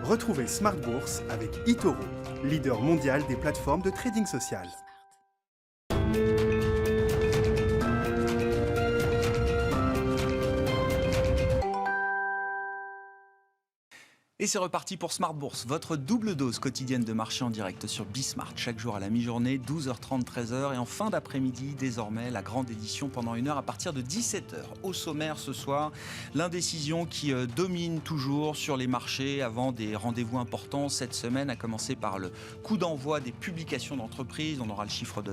Retrouvez Smart Bourse avec eToro, leader mondial des plateformes de trading social. Et c'est reparti pour Smart Bourse, votre double dose quotidienne de marché en direct sur Bismart. Chaque jour à la mi-journée, 12h30, 13h. Et en fin d'après-midi, désormais, la grande édition pendant 1 heure à partir de 17h. Au sommaire ce soir, l'indécision qui domine toujours sur les marchés avant des rendez-vous importants cette semaine, à commencer par le coup d'envoi des publications d'entreprises. On aura le chiffre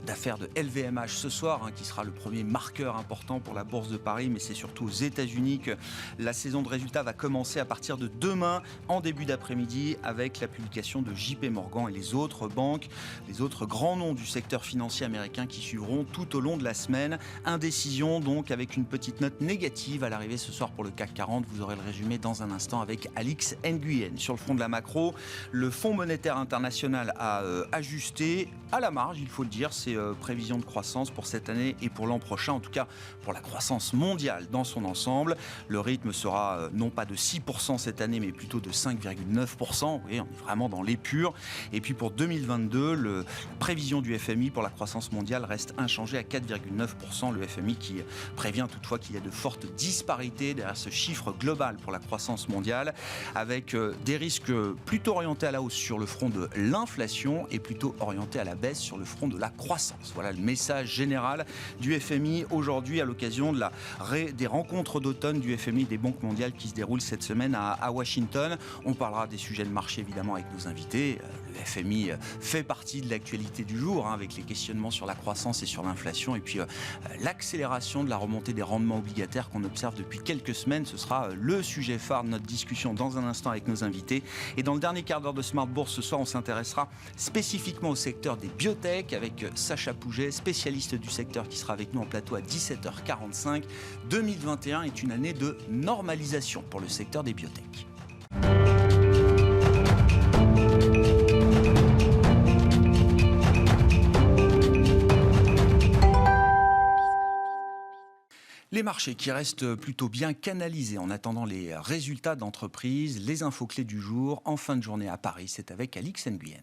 d'affaires de LVMH ce soir, qui sera le premier marqueur important pour la Bourse de Paris. Mais c'est surtout aux États-Unis que la saison de résultats va commencer à partir de demain, en début d'après-midi, avec la publication de JP Morgan et les autres banques, les autres grands noms du secteur financier américain qui suivront tout au long de la semaine. Indécision donc, avec une petite note négative à l'arrivée ce soir pour le CAC 40. Vous aurez le résumé dans un instant avec Alix Nguyen. Sur le front de la macro, le Fonds monétaire international a ajusté à la marge, il faut le dire, ses prévisions de croissance pour cette année et pour l'an prochain, en tout cas pour la croissance mondiale dans son ensemble. Le rythme sera non pas de 6% cette année, mais plutôt de 5,9%. Oui, on est vraiment dans l'épure. Et puis pour 2022, la prévision du FMI pour la croissance mondiale reste inchangée à 4,9%. Le FMI qui prévient toutefois qu'il y a de fortes disparités derrière ce chiffre global pour la croissance mondiale, avec des risques plutôt orientés à la hausse sur le front de l'inflation et plutôt orientés à la baisse sur le front de la croissance. Voilà le message général du FMI aujourd'hui à l'occasion des rencontres d'automne du FMI des banques mondiales qui se déroulent cette semaine à Washington. On parlera des sujets de marché évidemment avec nos invités. Le FMI fait partie de l'actualité du jour, avec les questionnements sur la croissance et sur l'inflation, et puis l'accélération de la remontée des rendements obligataires qu'on observe depuis quelques semaines. Ce sera le sujet phare de notre discussion dans un instant avec nos invités. Et dans le dernier quart d'heure de Smart Bourse ce soir, on s'intéressera spécifiquement au secteur des biotech avec Sacha Pouget, spécialiste du secteur, qui sera avec nous en plateau à 17h45. 2021 est une année de normalisation pour le secteur des biotech. Les marchés qui restent plutôt bien canalisés en attendant les résultats d'entreprise, les infos clés du jour en fin de journée à Paris, c'est avec Alix Nguyen.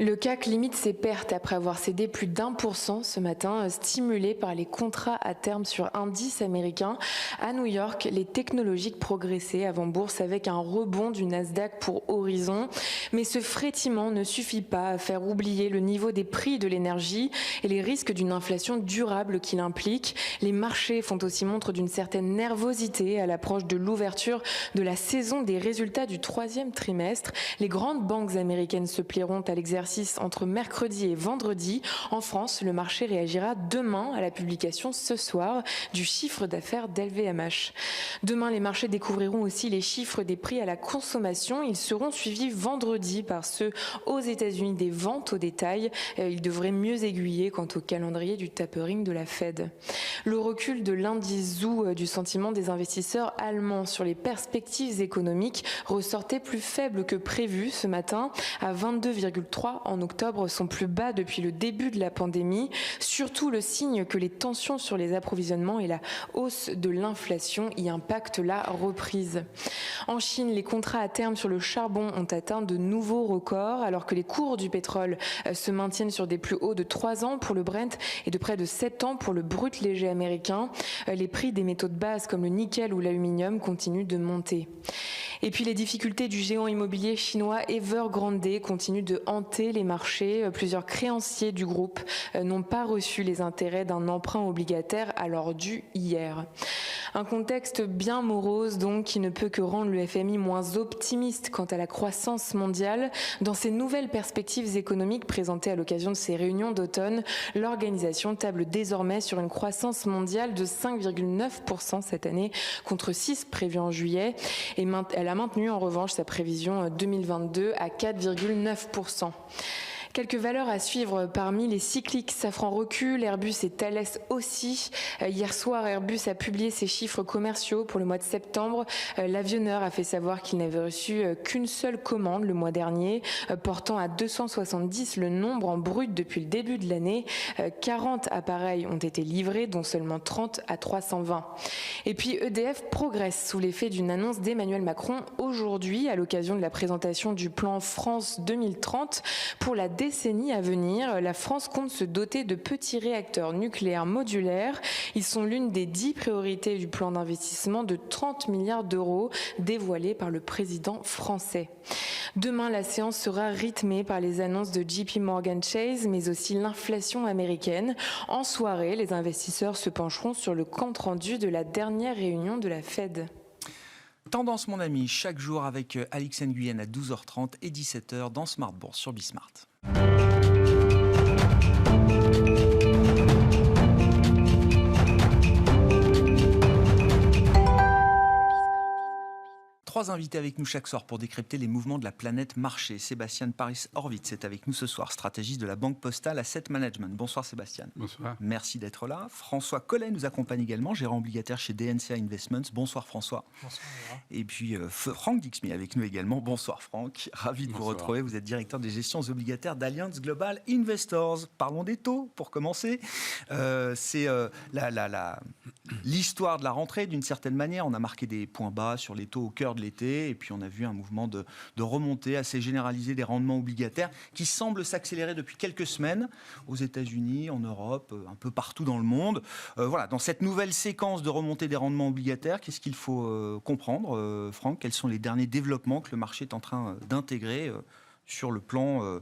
Le CAC limite ses pertes après avoir cédé plus d'1% ce matin, stimulé par les contrats à terme sur indices américains. À New York, les technologiques progressaient avant bourse avec un rebond du Nasdaq pour Horizon. Mais ce frétillement ne suffit pas à faire oublier le niveau des prix de l'énergie et les risques d'une inflation durable qu'il implique. Les marchés font aussi montre d'une certaine nervosité à l'approche de l'ouverture de la saison des résultats du 3e trimestre. Les grandes banques américaines se plieront à l'exercice entre mercredi et vendredi. En France, le marché réagira demain à la publication ce soir du chiffre d'affaires d'LVMH. Demain, les marchés découvriront aussi les chiffres des prix à la consommation. Ils seront suivis vendredi par ceux aux États-Unis des ventes au détail. Ils devraient mieux aiguiller quant au calendrier du tapering de la Fed. Le recul de l'indice ZOO du sentiment des investisseurs allemands sur les perspectives économiques ressortait plus faible que prévu ce matin, à 22,3 en octobre, son plus bas depuis le début de la pandémie. Surtout le signe que les tensions sur les approvisionnements et la hausse de l'inflation y impactent la reprise. En Chine, les contrats à terme sur le charbon ont atteint de nouveaux records, alors que les cours du pétrole se maintiennent sur des plus hauts de 3 ans pour le Brent et de près de 7 ans pour le brut léger américain. Les prix des métaux de base comme le nickel ou l'aluminium continuent de monter. Et puis les difficultés du géant immobilier chinois Evergrande continuent de hanter les marchés. Plusieurs créanciers du groupe n'ont pas reçu les intérêts d'un emprunt obligataire alors dû hier. Un contexte bien morose donc qui ne peut que rendre le FMI moins optimiste quant à la croissance mondiale. Dans ces nouvelles perspectives économiques présentées à l'occasion de ces réunions d'automne, l'organisation table désormais sur une croissance mondiale de 5,9% cette année contre 6 prévus en juillet. Et elle a maintenu en revanche sa prévision 2022 à 4,9%. Quelques valeurs à suivre parmi les cycliques. Safran recule, Airbus et Thales aussi. Hier soir, Airbus a publié ses chiffres commerciaux pour le mois de septembre. L'avionneur a fait savoir qu'il n'avait reçu qu'une seule commande le mois dernier, portant à 270 le nombre en brut depuis le début de l'année. 40 appareils ont été livrés, dont seulement 30 à 320. Et puis EDF progresse sous l'effet d'une annonce d'Emmanuel Macron aujourd'hui à l'occasion de la présentation du plan France 2030. Pour la décennie à venir, la France compte se doter de petits réacteurs nucléaires modulaires. Ils sont l'une des 10 priorités du plan d'investissement de 30 milliards d'euros dévoilé par le président français. Demain, la séance sera rythmée par les annonces de JP Morgan Chase, mais aussi l'inflation américaine. En soirée, les investisseurs se pencheront sur le compte-rendu de la dernière réunion de la Fed. Tendance, mon ami, chaque jour avec Alix Nguyen à 12h30 et 17h dans Smart Bourse sur Bismart. Trois invités avec nous chaque soir pour décrypter les mouvements de la planète marché. Sébastien Paris-Horvitz est avec nous ce soir, stratégiste de la Banque Postale Asset Management. Bonsoir Sébastien. Bonsoir. Merci d'être là. François Collet nous accompagne également, gérant obligataire chez DNCA Investments. Bonsoir François. Bonsoir. Et puis Franck Dixmy avec nous également. Bonsoir Franck, ravi de vous retrouver. Vous êtes directeur des gestions obligataires d'Allianz Global Investors. Parlons des taux pour commencer. C'est l'histoire de la rentrée d'une certaine manière. On a marqué des points bas sur les taux au cœur de l'été et puis on a vu un mouvement de remontée assez généralisée des rendements obligataires qui semble s'accélérer depuis quelques semaines aux États-Unis, en Europe, un peu partout dans le monde. Voilà, dans cette nouvelle séquence de remontée des rendements obligataires, qu'est-ce qu'il faut comprendre, Franck? Quels sont les derniers développements que le marché est en train d'intégrer sur le plan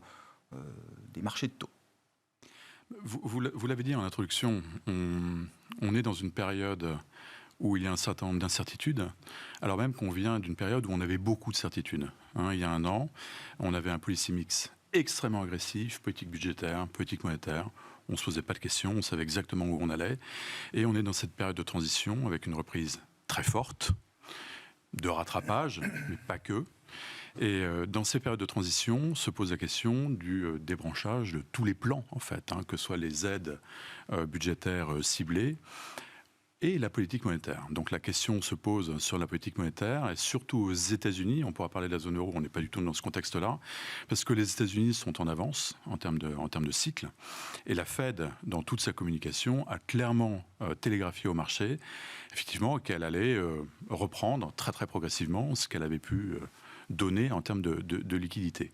des marchés de taux? Vous l'avez dit en introduction, on est dans une période où il y a un certain nombre d'incertitudes, alors même qu'on vient d'une période où on avait beaucoup de certitudes. Il y a un an, on avait un policy mix extrêmement agressif, politique budgétaire, politique monétaire. On ne se posait pas de questions, on savait exactement où on allait. Et on est dans cette période de transition avec une reprise très forte, de rattrapage, mais pas que. Et dans ces périodes de transition se pose la question du débranchage de tous les plans, en fait, que ce soit les aides budgétaires ciblées, et la politique monétaire. Donc la question se pose sur la politique monétaire, et surtout aux États-Unis. On pourra parler de la zone euro, on n'est pas du tout dans ce contexte-là, parce que les États-Unis sont en avance en termes de cycle. Et la Fed, dans toute sa communication, a clairement télégraphié au marché, effectivement, qu'elle allait reprendre très très progressivement ce qu'elle avait pu donner en termes de liquidité.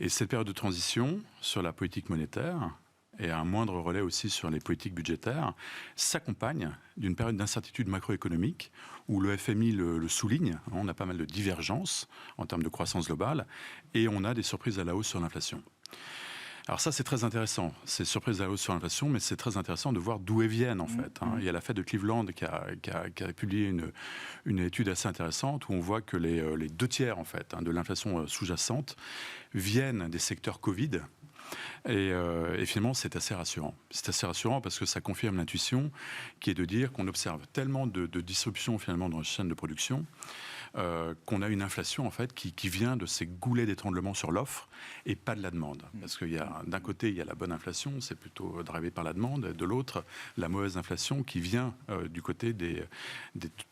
Et cette période de transition sur la politique monétaire, et un moindre relais aussi sur les politiques budgétaires, s'accompagne d'une période d'incertitude macroéconomique où le FMI le souligne. On a pas mal de divergences en termes de croissance globale et on a des surprises à la hausse sur l'inflation. Alors ça, c'est très intéressant. C'est surprise à la hausse sur l'inflation, mais c'est très intéressant de voir d'où elles viennent, en fait. Il y a la Fed de Cleveland qui a publié une étude assez intéressante où on voit que les 2 tiers, en fait, de l'inflation sous-jacente viennent des secteurs Covid. Et finalement, c'est assez rassurant. C'est assez rassurant parce que ça confirme l'intuition qui est de dire qu'on observe tellement de disruptions finalement dans la chaîne de production qu'on a une inflation en fait qui vient de ces goulets d'étranglement sur l'offre et pas de la demande. Parce qu'il y a d'un côté il y a la bonne inflation, c'est plutôt drivé par la demande, et de l'autre la mauvaise inflation qui vient du côté de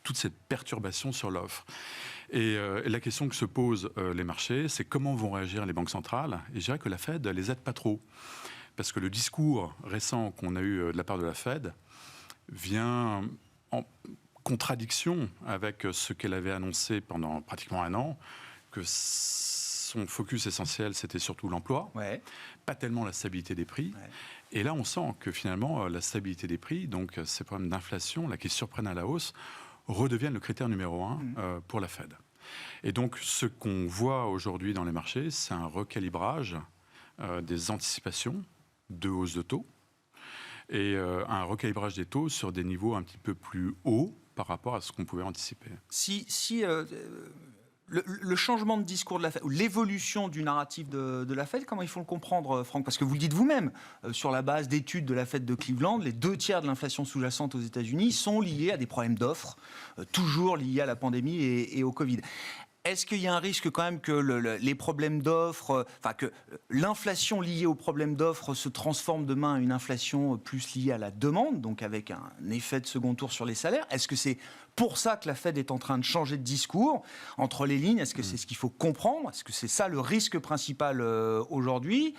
toute cette perturbation sur l'offre. Et la question que se posent les marchés, c'est comment vont réagir les banques centrales. Et je dirais que la Fed les aide pas trop. Parce que le discours récent qu'on a eu de la part de la Fed vient en contradiction avec ce qu'elle avait annoncé pendant pratiquement un an, que son focus essentiel, c'était surtout l'emploi, pas tellement la stabilité des prix. Et là, on sent que finalement, la stabilité des prix, donc ces problèmes d'inflation là, qui surprennent à la hausse, redeviennent le critère numéro 1 pour la Fed. Et donc, ce qu'on voit aujourd'hui dans les marchés, c'est un recalibrage des anticipations de hausse de taux et un recalibrage des taux sur des niveaux un petit peu plus hauts par rapport à ce qu'on pouvait anticiper. Si le changement de discours de la Fed, ou l'évolution du narratif de la Fed, comment il faut le comprendre, Franck? Parce que vous le dites vous-même, sur la base d'études de la Fed de Cleveland, les 2 tiers de l'inflation sous-jacente aux États-Unis sont liés à des problèmes d'offres, toujours liés à la pandémie et au Covid. Est-ce qu'il y a un risque quand même que les problèmes d'offres, que l'inflation liée aux problèmes d'offres se transforme demain en une inflation plus liée à la demande, donc avec un effet de second tour sur les salaires? Est-ce que c'est pour ça que la Fed est en train de changer de discours entre les lignes? Est-ce que c'est ce qu'il faut comprendre? Est-ce que c'est ça le risque principal aujourd'hui?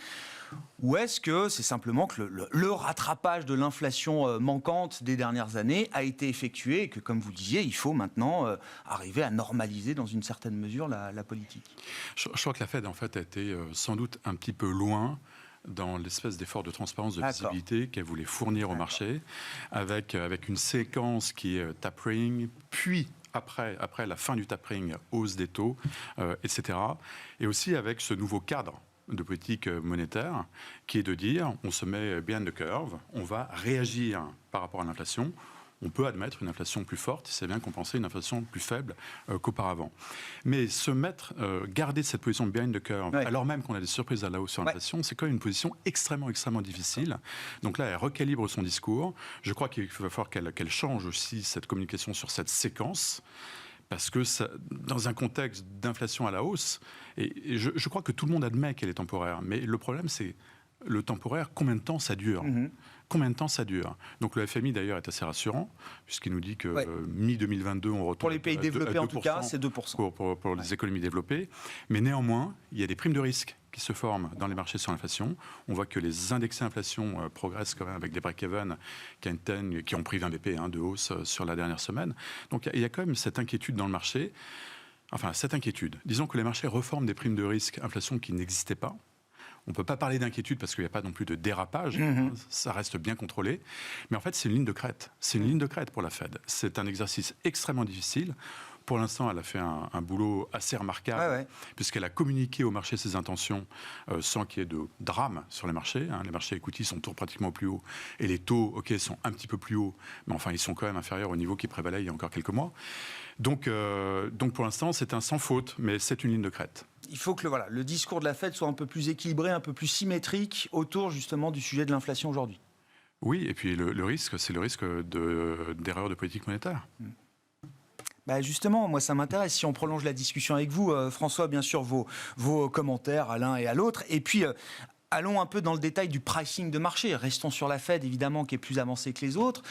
Ou est-ce que c'est simplement que le rattrapage de l'inflation manquante des dernières années a été effectué et que, comme vous le disiez, il faut maintenant arriver à normaliser dans une certaine mesure la politique? Je crois que la Fed, en fait, a été sans doute un petit peu loin dans l'espèce d'effort de transparence, de visibilité qu'elle voulait fournir au marché, avec une séquence qui est tapering, puis après la fin du tapering, hausse des taux, etc. Et aussi avec ce nouveau cadre de politique monétaire, qui est de dire, on se met behind the curve, on va réagir par rapport à l'inflation. On peut admettre une inflation plus forte, c'est bien compenser une inflation plus faible qu'auparavant. Mais garder cette position behind the curve, alors même qu'on a des surprises à la hausse sur l'inflation, c'est quand même une position extrêmement difficile. Donc là, elle recalibre son discours. Je crois qu'il va falloir qu'elle change aussi cette communication sur cette séquence. Parce que dans un contexte d'inflation à la hausse, et je crois que tout le monde admet qu'elle est temporaire, mais le problème c'est le temporaire, combien de temps ça dure? Combien de temps ça dure? Donc le FMI d'ailleurs est assez rassurant, puisqu'il nous dit que mi-2022 on retourne pour les pays développés en tout cas, c'est 2%. Pour les économies développées. Mais néanmoins, il y a des primes de risque qui se forment dans les marchés sur l'inflation. On voit que les indexés inflation progressent quand même avec des break-even qui ont pris 20 BP de hausse sur la dernière semaine. Donc il y a quand même cette inquiétude dans le marché. Enfin, cette inquiétude. Disons que les marchés reforment des primes de risque inflation qui n'existaient pas. On ne peut pas parler d'inquiétude parce qu'il n'y a pas non plus de dérapage. Ça reste bien contrôlé. Mais en fait, c'est une ligne de crête. C'est une ligne de crête pour la Fed. C'est un exercice extrêmement difficile. Pour l'instant, elle a fait un boulot assez remarquable, puisqu'elle a communiqué au marché ses intentions sans qu'il y ait de drame sur les marchés. Les marchés equity sont toujours pratiquement au plus haut. Et les taux, sont un petit peu plus hauts, mais enfin, ils sont quand même inférieurs au niveau qui prévalait il y a encore quelques mois. Donc pour l'instant, c'est un sans faute, mais c'est une ligne de crête. Il faut que le discours de la Fed soit un peu plus équilibré, un peu plus symétrique autour justement du sujet de l'inflation aujourd'hui. Oui, et puis le risque, c'est le risque d'erreur de politique monétaire. Justement, moi ça m'intéresse, si on prolonge la discussion avec vous, François, bien sûr, vos commentaires à l'un et à l'autre, et puis allons un peu dans le détail du pricing de marché. Restons sur la Fed, évidemment, qui est plus avancée que les autres.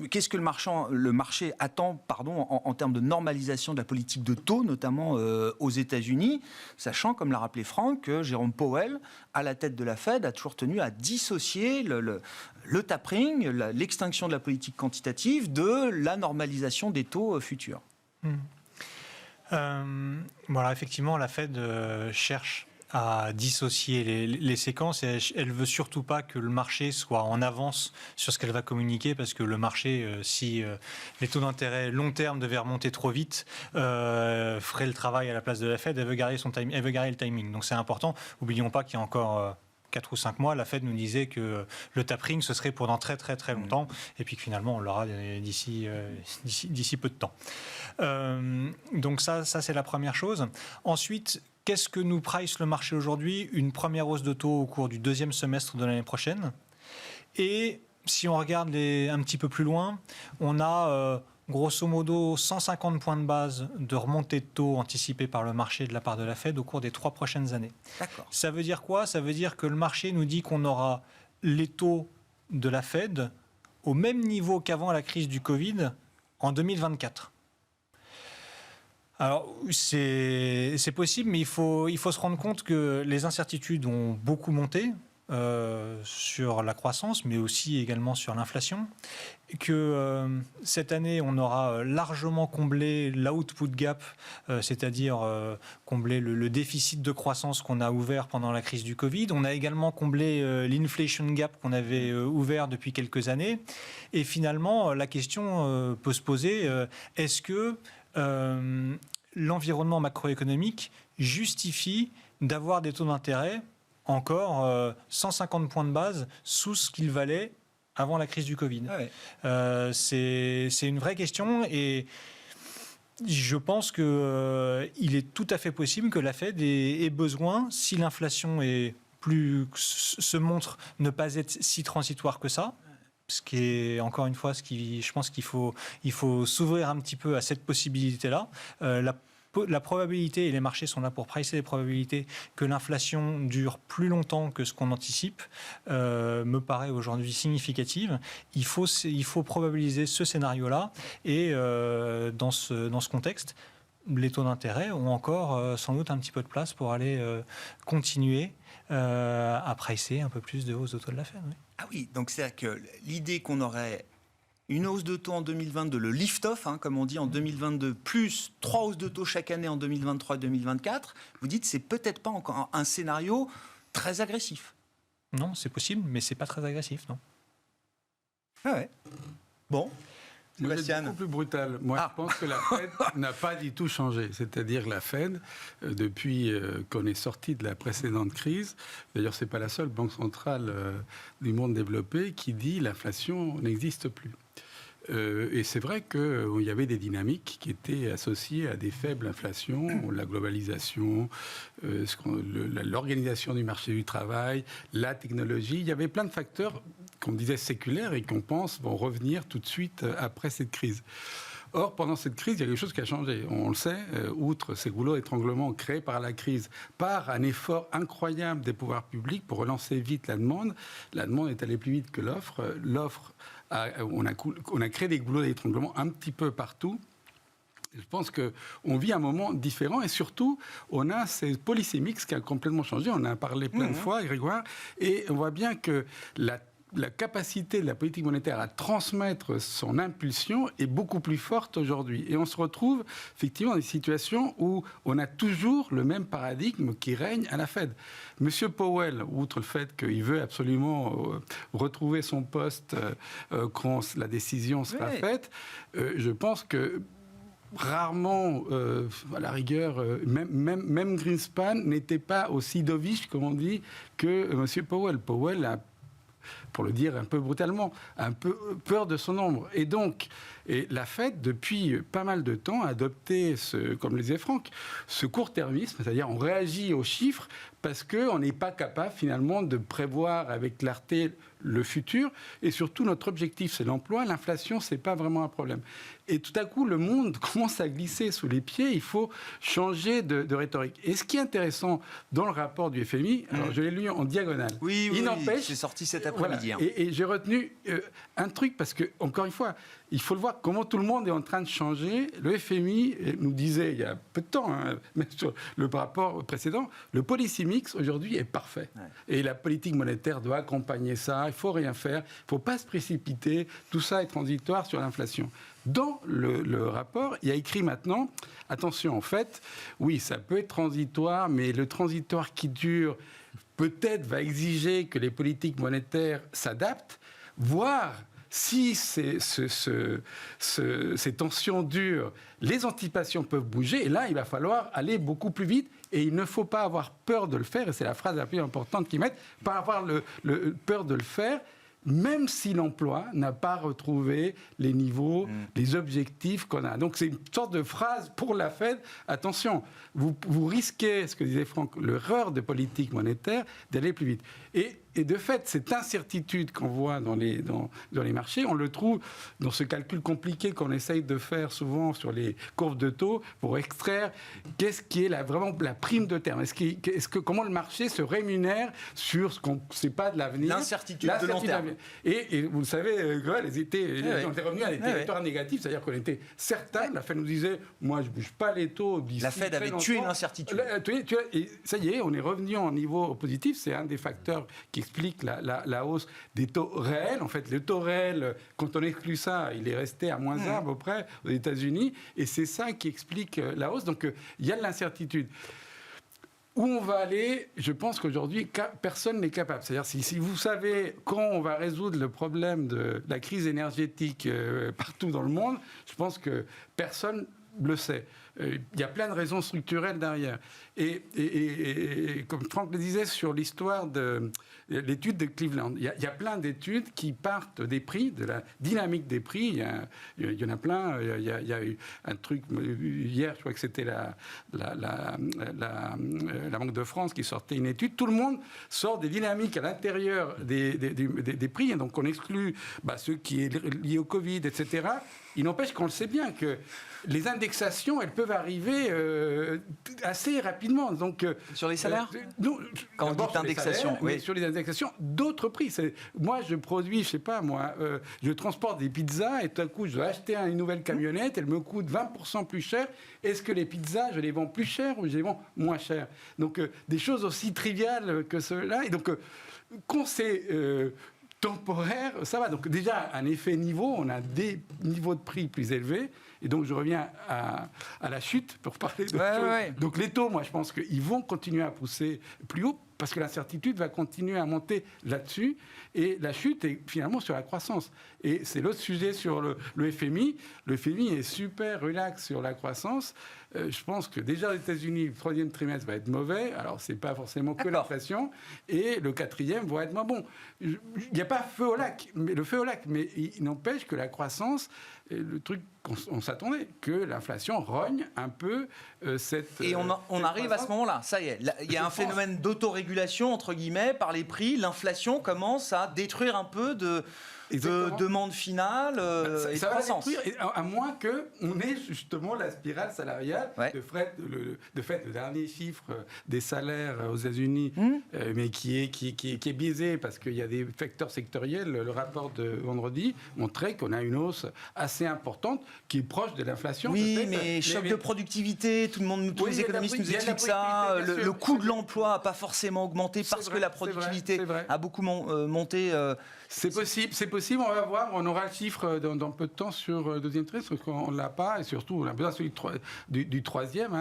Qu'est-ce que le marché attend en termes de normalisation de la politique de taux, notamment aux États-Unis, sachant, comme l'a rappelé Franck, que Jérôme Powell, à la tête de la Fed, a toujours tenu à dissocier le tapering, l'extinction de la politique quantitative, de la normalisation des taux futurs. Effectivement, la Fed cherche à dissocier les séquences et elle veut surtout pas que le marché soit en avance sur ce qu'elle va communiquer, parce que le marché, si les taux d'intérêt long terme devaient remonter trop vite, ferait le travail à la place de la Fed. Elle veut garder le timing. Donc c'est important. Oublions pas qu'il y a encore 4 ou 5 mois, la Fed nous disait que le tapering, ce serait pendant très très très longtemps, et puis que finalement on l'aura d'ici peu de temps. Donc ça c'est la première chose. Ensuite, qu'est-ce que nous price le marché aujourd'hui? Une première hausse de taux au cours du deuxième semestre de l'année prochaine. Et si on regarde un petit peu plus loin, on a grosso modo 150 points de base de remontée de taux anticipés par le marché de la part de la Fed au cours des 3 prochaines années. D'accord. Ça veut dire quoi? Ça veut dire que le marché nous dit qu'on aura les taux de la Fed au même niveau qu'avant la crise du Covid en 2024. Alors, c'est possible, mais il faut se rendre compte que les incertitudes ont beaucoup monté sur la croissance, mais aussi également sur l'inflation. Que cette année, on aura largement comblé l'output gap, c'est-à-dire comblé le déficit de croissance qu'on a ouvert pendant la crise du Covid. On a également comblé l'inflation gap qu'on avait ouvert depuis quelques années. Et finalement, la question peut se poser, est-ce que l'environnement macroéconomique justifie d'avoir des taux d'intérêt encore 150 points de base sous ce qu'ils valaient avant la crise du Covid. C'est une vraie question, et je pense qu'il est tout à fait possible que la Fed ait besoin, si l'inflation se montre ne pas être si transitoire que ça, ce qui est, encore une fois, je pense qu'il faut s'ouvrir un petit peu à cette possibilité-là. La la probabilité, et les marchés sont là pour pricer les probabilités, que l'inflation dure plus longtemps que ce qu'on anticipe, me paraît aujourd'hui significative. Il faut probabiliser ce scénario-là, et dans ce contexte, les taux d'intérêt ont encore sans doute un petit peu de place pour aller continuer à pricer un peu plus de hausse de taux de la Fed. Oui. Ah oui, donc c'est-à-dire que l'idée qu'on aurait une hausse de taux en 2022, le lift-off, comme on dit en 2022, plus 3 hausses de taux chaque année en 2023 et 2024, vous dites que c'est peut-être pas encore un scénario très agressif. Non, c'est possible, mais c'est pas très agressif, non. Ah ouais. Bon. Moi, c'est beaucoup plus brutal. Moi, je pense que la Fed n'a pas du tout changé. C'est-à-dire la Fed, depuis qu'on est sorti de la précédente crise, d'ailleurs, c'est pas la seule banque centrale du monde développé qui dit l'inflation n'existe plus. Et c'est vrai qu'il y avait des dynamiques qui étaient associées à des faibles inflations, la globalisation, l'organisation du marché du travail, la technologie. Il y avait plein de facteurs qu'on disait séculaires et qu'on pense vont revenir tout de suite après cette crise. Or, pendant cette crise, il y a quelque chose qui a changé. On le sait, outre ces goulots d'étranglement créés par la crise, par un effort incroyable des pouvoirs publics pour relancer vite la demande est allée plus vite que l'offre. On a créé des goulots d'étranglement un petit peu partout. Je pense qu'on vit un moment différent et surtout, on a ces policy mix qui a complètement changé. On en a parlé plein de fois, Grégoire, et on voit bien que la capacité de la politique monétaire à transmettre son impulsion est beaucoup plus forte aujourd'hui. Et on se retrouve effectivement dans des situations où on a toujours le même paradigme qui règne à la Fed. Monsieur Powell, outre le fait qu'il veut absolument retrouver son poste quand la décision sera faite, je pense que rarement, à la rigueur, même Greenspan n'était pas aussi dovish, comme on dit, que M. Powell. Powell a, pour le dire un peu brutalement, un peu peur de son ombre. Et donc, la Fed, depuis pas mal de temps, a adopté, comme le disait Franck, ce court-termisme, c'est-à-dire on réagit aux chiffres parce qu'on n'est pas capable finalement de prévoir avec clarté le futur. Et surtout, notre objectif, c'est l'emploi. L'inflation, ce n'est pas vraiment un problème. Et tout à coup, le monde commence à glisser sous les pieds. Il faut changer de rhétorique. Et ce qui est intéressant dans le rapport du FMI, alors je l'ai lu en diagonale. Oui, c'est sorti cet après-midi. Voilà. Et j'ai retenu un truc, parce que, encore une fois, il faut le voir comment tout le monde est en train de changer. Le FMI nous disait il y a peu de temps, même sur le rapport précédent, le policy mix aujourd'hui est parfait. Ouais. Et la politique monétaire doit accompagner ça. Il ne faut rien faire. Il ne faut pas se précipiter. Tout ça est transitoire sur l'inflation. Dans le rapport, il y a écrit maintenant, attention, en fait, oui, ça peut être transitoire, mais le transitoire qui dure peut-être va exiger que les politiques monétaires s'adaptent, voire si ces tensions durent, les anticipations peuvent bouger, et là, il va falloir aller beaucoup plus vite, et il ne faut pas avoir peur de le faire, et c'est la phrase la plus importante qu'ils mettent, pas avoir peur de le faire, même si l'emploi n'a pas retrouvé les niveaux, les objectifs qu'on a. Donc c'est une sorte de phrase pour la Fed. Attention, vous risquez, ce que disait Franck, l'erreur de politique monétaire, d'aller plus vite. Et de fait, cette incertitude qu'on voit dans les marchés, on le trouve dans ce calcul compliqué qu'on essaye de faire souvent sur les courbes de taux pour extraire qu'est-ce qui est vraiment la prime de terme. Comment le marché se rémunère sur ce qu'on ne sait pas de l'avenir. L'incertitude de long terme. Et vous le savez, on était revenu à des territoires négatifs, c'est-à-dire qu'on était certains, la Fed nous disait, moi je ne bouge pas les taux d'ici. La Fed avait tué l'incertitude. Et ça y est, on est revenu en niveau positif, c'est un des facteurs qui explique la hausse des taux réels. En fait, le taux réel, quand on exclut ça, il est resté à moins 1 à peu près aux États-Unis, et c'est ça qui explique la hausse. Donc, il y a de l'incertitude. Où on va aller, je pense qu'aujourd'hui, personne n'est capable. C'est-à-dire, si vous savez quand on va résoudre le problème de la crise énergétique partout dans le monde, je pense que personne le sait. Il y a plein de raisons structurelles derrière. Et comme Franck le disait sur l'histoire de l'étude de Cleveland, il y a plein d'études qui partent des prix, de la dynamique des prix. Il y en a plein. Il y a eu un truc hier, je crois que c'était la Banque de France qui sortait une étude. Tout le monde sort des dynamiques à l'intérieur des prix. Et donc on exclut ceux qui est lié au Covid, etc. Il n'empêche qu'on le sait bien que les indexations, elles peuvent arriver assez rapidement. Donc, sur les salaires non, quand on dit indexation, oui. Mais sur les indexations, d'autres prix. Moi, je produis, je sais pas, je transporte des pizzas et tout à coup, je dois acheter une nouvelle camionnette, elle me coûte 20% plus cher. Est-ce que les pizzas, je les vends plus cher ou je les vends moins cher? Donc, des choses aussi triviales que cela. Et donc, quand c'est temporaire, ça va. Donc déjà, un effet niveau, on a des niveaux de prix plus élevés. Et donc, je reviens à la chute pour parler de choses. Ouais. Donc, les taux, moi, je pense qu'ils vont continuer à pousser plus haut parce que l'incertitude va continuer à monter là-dessus. Et la chute est finalement sur la croissance. Et c'est l'autre sujet sur le FMI. Le FMI est super relax sur la croissance. Je pense que déjà, aux États-Unis, le troisième trimestre va être mauvais. Alors, ce n'est pas forcément que l'inflation. Et le quatrième va être moins bon. Il n'y a pas feu au lac, mais il n'empêche que la croissance, le truc qu'on s'attendait, que l'inflation rogne un peu cette... Et on arrive à ce moment-là, ça y est. Il y a un phénomène d'autorégulation, entre guillemets, par les prix. L'inflation commence à détruire un peu de demande finale et de croissance. Ça va détruire, à moins qu'on ait justement la spirale salariale. De fait, le dernier chiffre des salaires aux États-Unis, mais qui est biaisé parce qu'il y a des facteurs sectoriels, le rapport de vendredi montrait qu'on a une hausse assez importante qui est proche de l'inflation. Oui, mais choc de productivité, tous les économistes nous expliquent ça. Le coût de l'emploi n'a pas forcément augmenté parce que la productivité a beaucoup monté. C'est possible, on va voir, on aura le chiffre dans peu de temps sur le deuxième trimestre, parce qu'on ne l'a pas, et surtout on a besoin du troisième.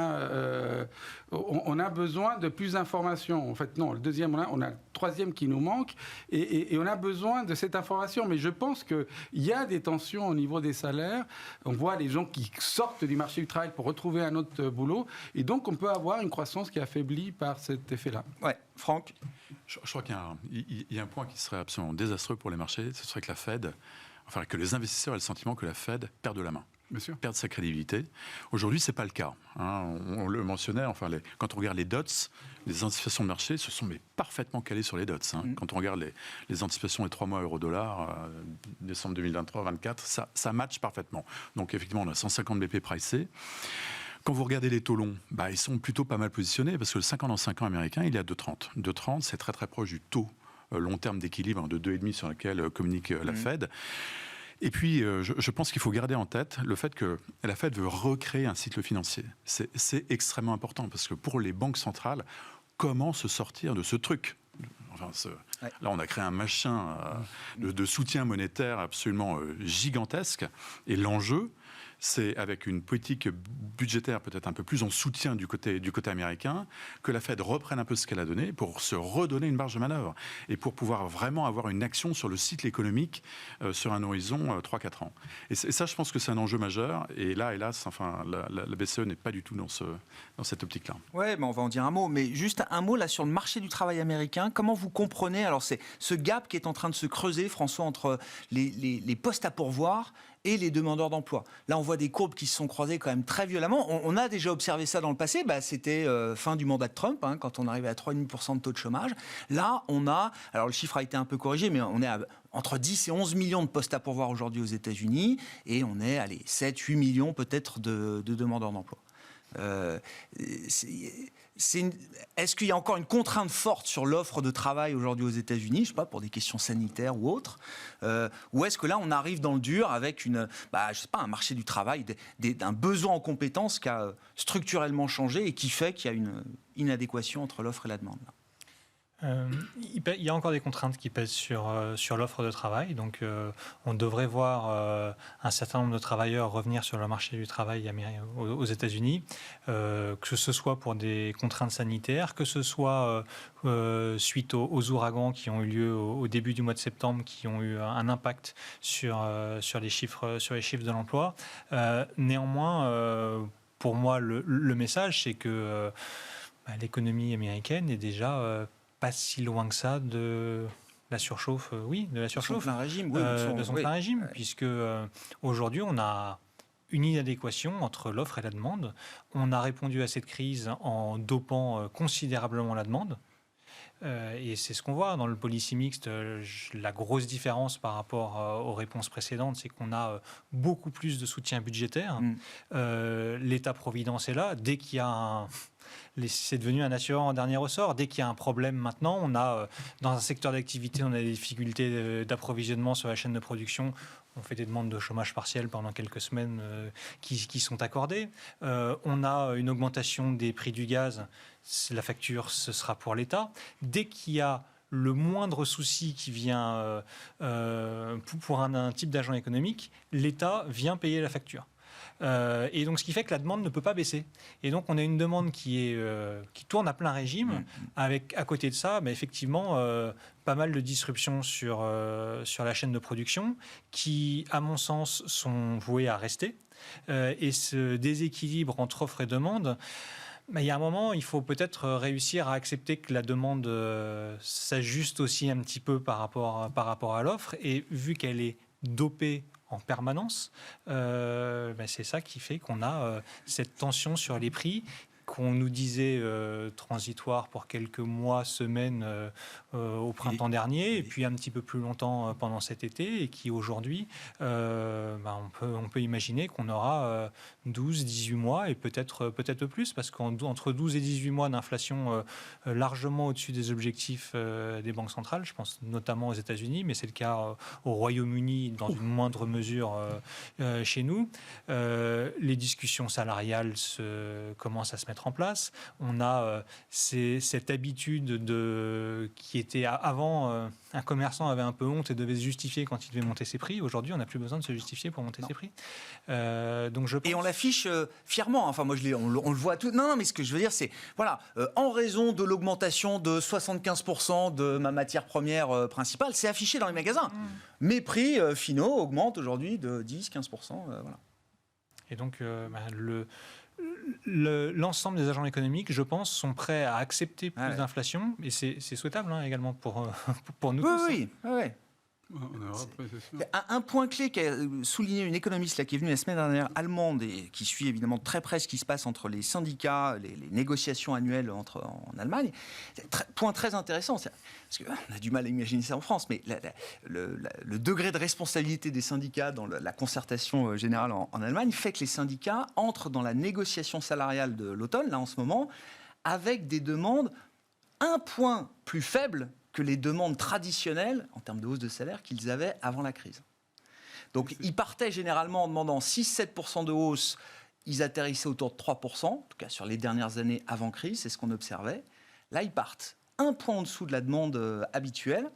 On a besoin de plus d'informations. En fait, non, le deuxième, on a le troisième qui nous manque, et on a besoin de cette information. Mais je pense qu'il y a des tensions au niveau des salaires. On voit les gens qui sortent du marché du travail pour retrouver un autre boulot, et donc on peut avoir une croissance qui est affaiblie par cet effet-là. Ouais, Franck. Je crois qu'il y a un point qui serait absolument désastreux pour les marchés, ce serait que la Fed, enfin que les investisseurs aient le sentiment que la Fed perde la main. Bien sûr. Perdre sa crédibilité. Aujourd'hui, ce n'est pas le cas. On le mentionnait, quand on regarde les dots, les anticipations de marché se sont parfaitement calées sur les dots. Quand on regarde les anticipations des 3 mois euro-dollar, décembre 2023-2024, ça match parfaitement. Donc effectivement, on a 150 BP pricés. Quand vous regardez les taux longs, ils sont plutôt pas mal positionnés parce que le 5 ans dans 5 ans américain, il est à 2,30. 2,30, c'est très très proche du taux long terme d'équilibre de 2,5 sur lequel communique la Fed. Et puis, je pense qu'il faut garder en tête le fait que la Fed veut recréer un cycle financier. C'est extrêmement important parce que pour les banques centrales, comment se sortir de ce truc ? Là, on a créé un machin de soutien monétaire absolument gigantesque. Et l'enjeu, c'est avec une politique budgétaire peut-être un peu plus en soutien du côté américain, que la Fed reprenne un peu ce qu'elle a donné pour se redonner une marge de manœuvre et pour pouvoir vraiment avoir une action sur le cycle économique sur un horizon 3-4 ans. Et ça, je pense que c'est un enjeu majeur. Et là, hélas, la BCE n'est pas du tout dans cette optique-là. Ouais, on va en dire un mot. Mais juste un mot là sur le marché du travail américain. Comment vous comprenez, alors c'est ce gap qui est en train de se creuser, François, entre les postes à pourvoir et les demandeurs d'emploi. Là, on voit des courbes qui se sont croisées quand même très violemment. On a déjà observé ça dans le passé. C'était fin du mandat de Trump, quand on arrivait à 3,5% de taux de chômage. Là, alors le chiffre a été un peu corrigé, mais on est à entre 10 et 11 millions de postes à pourvoir aujourd'hui aux États-Unis, et on est à 7-8 millions peut-être de demandeurs d'emploi. Est-ce qu'il y a encore une contrainte forte sur l'offre de travail aujourd'hui aux États-Unis, je sais pas, pour des questions sanitaires ou autres, ou est-ce que là on arrive dans le dur avec un marché du travail, un besoin en compétences qui a structurellement changé et qui fait qu'il y a une inadéquation entre l'offre et la demande là. Il y a encore des contraintes qui pèsent sur l'offre de travail. Donc, on devrait voir un certain nombre de travailleurs revenir sur le marché du travail aux États-Unis, que ce soit pour des contraintes sanitaires, que ce soit suite aux ouragans qui ont eu lieu au début du mois de septembre, qui ont eu un impact sur les chiffres de l'emploi. Néanmoins, pour moi, le message, c'est que l'économie américaine est déjà pas si loin que ça de la surchauffe, de la surchauffe. De son plein régime, puisque aujourd'hui, on a une inadéquation entre l'offre et la demande. On a répondu à cette crise en dopant considérablement la demande. Et c'est ce qu'on voit dans le policy mixte. La grosse différence par rapport aux réponses précédentes, c'est qu'on a beaucoup plus de soutien budgétaire. L'État-providence est là. Dès qu'il y a c'est devenu un assureur en dernier ressort. Dès qu'il y a un problème maintenant, on a dans un secteur d'activité, on a des difficultés d'approvisionnement sur la chaîne de production. On fait des demandes de chômage partiel pendant quelques semaines qui sont accordées. On a une augmentation des prix du gaz. La facture, ce sera pour l'État. Dès qu'il y a le moindre souci qui vient pour un type d'agent économique, l'État vient payer la facture. Et donc, ce qui fait que la demande ne peut pas baisser. Et donc, on a une demande qui tourne à plein régime, avec, à côté de ça, effectivement, pas mal de disruptions sur la chaîne de production, qui, à mon sens, sont vouées à rester. Et ce déséquilibre entre offre et demande, il y a un moment, il faut peut-être réussir à accepter que la demande s'ajuste aussi un petit peu par rapport à l'offre. Et vu qu'elle est dopée en permanence, c'est ça qui fait qu'on a cette tension sur les prix qu'on nous disait transitoire pour quelques mois, semaines au printemps dernier, et puis un petit peu plus longtemps pendant cet été, et qui aujourd'hui, on peut imaginer qu'on aura 12, 18 mois, et peut-être plus, parce qu'entre 12 et 18 mois d'inflation largement au-dessus des objectifs des banques centrales, je pense notamment aux États-Unis, mais c'est le cas au Royaume-Uni dans une moindre mesure chez nous. Les discussions salariales commencent à se mettre en place. On a cette habitude qui était avant, un commerçant avait un peu honte et devait se justifier quand il devait monter ses prix. Aujourd'hui, on n'a plus besoin de se justifier pour monter ses prix. Donc je pense... Et on l'affiche fièrement. Enfin, moi, on le voit tout. Non, mais ce que je veux dire, c'est, voilà, en raison de l'augmentation de 75% de ma matière première principale, c'est affiché dans les magasins. Mes prix finaux augmentent aujourd'hui de 10-15%. Voilà. Et donc, l'ensemble des agents économiques, je pense, sont prêts à accepter plus d'inflation, et c'est souhaitable également pour nous tous. Oui. Un point clé qu'a souligné une économiste qui est venue la semaine dernière, allemande, et qui suit évidemment très près ce qui se passe entre les syndicats, les négociations annuelles en Allemagne. Point très intéressant, parce qu'on a du mal à imaginer ça en France, mais le degré de responsabilité des syndicats dans la concertation générale en Allemagne fait que les syndicats entrent dans la négociation salariale de l'automne, là en ce moment, avec des demandes un point plus faibles que les demandes traditionnelles en termes de hausse de salaire qu'ils avaient avant la crise. Donc ils partaient généralement en demandant 6-7% de hausse, ils atterrissaient autour de 3%, en tout cas sur les dernières années avant crise, c'est ce qu'on observait. Là, ils partent un point en dessous de la demande habituelle,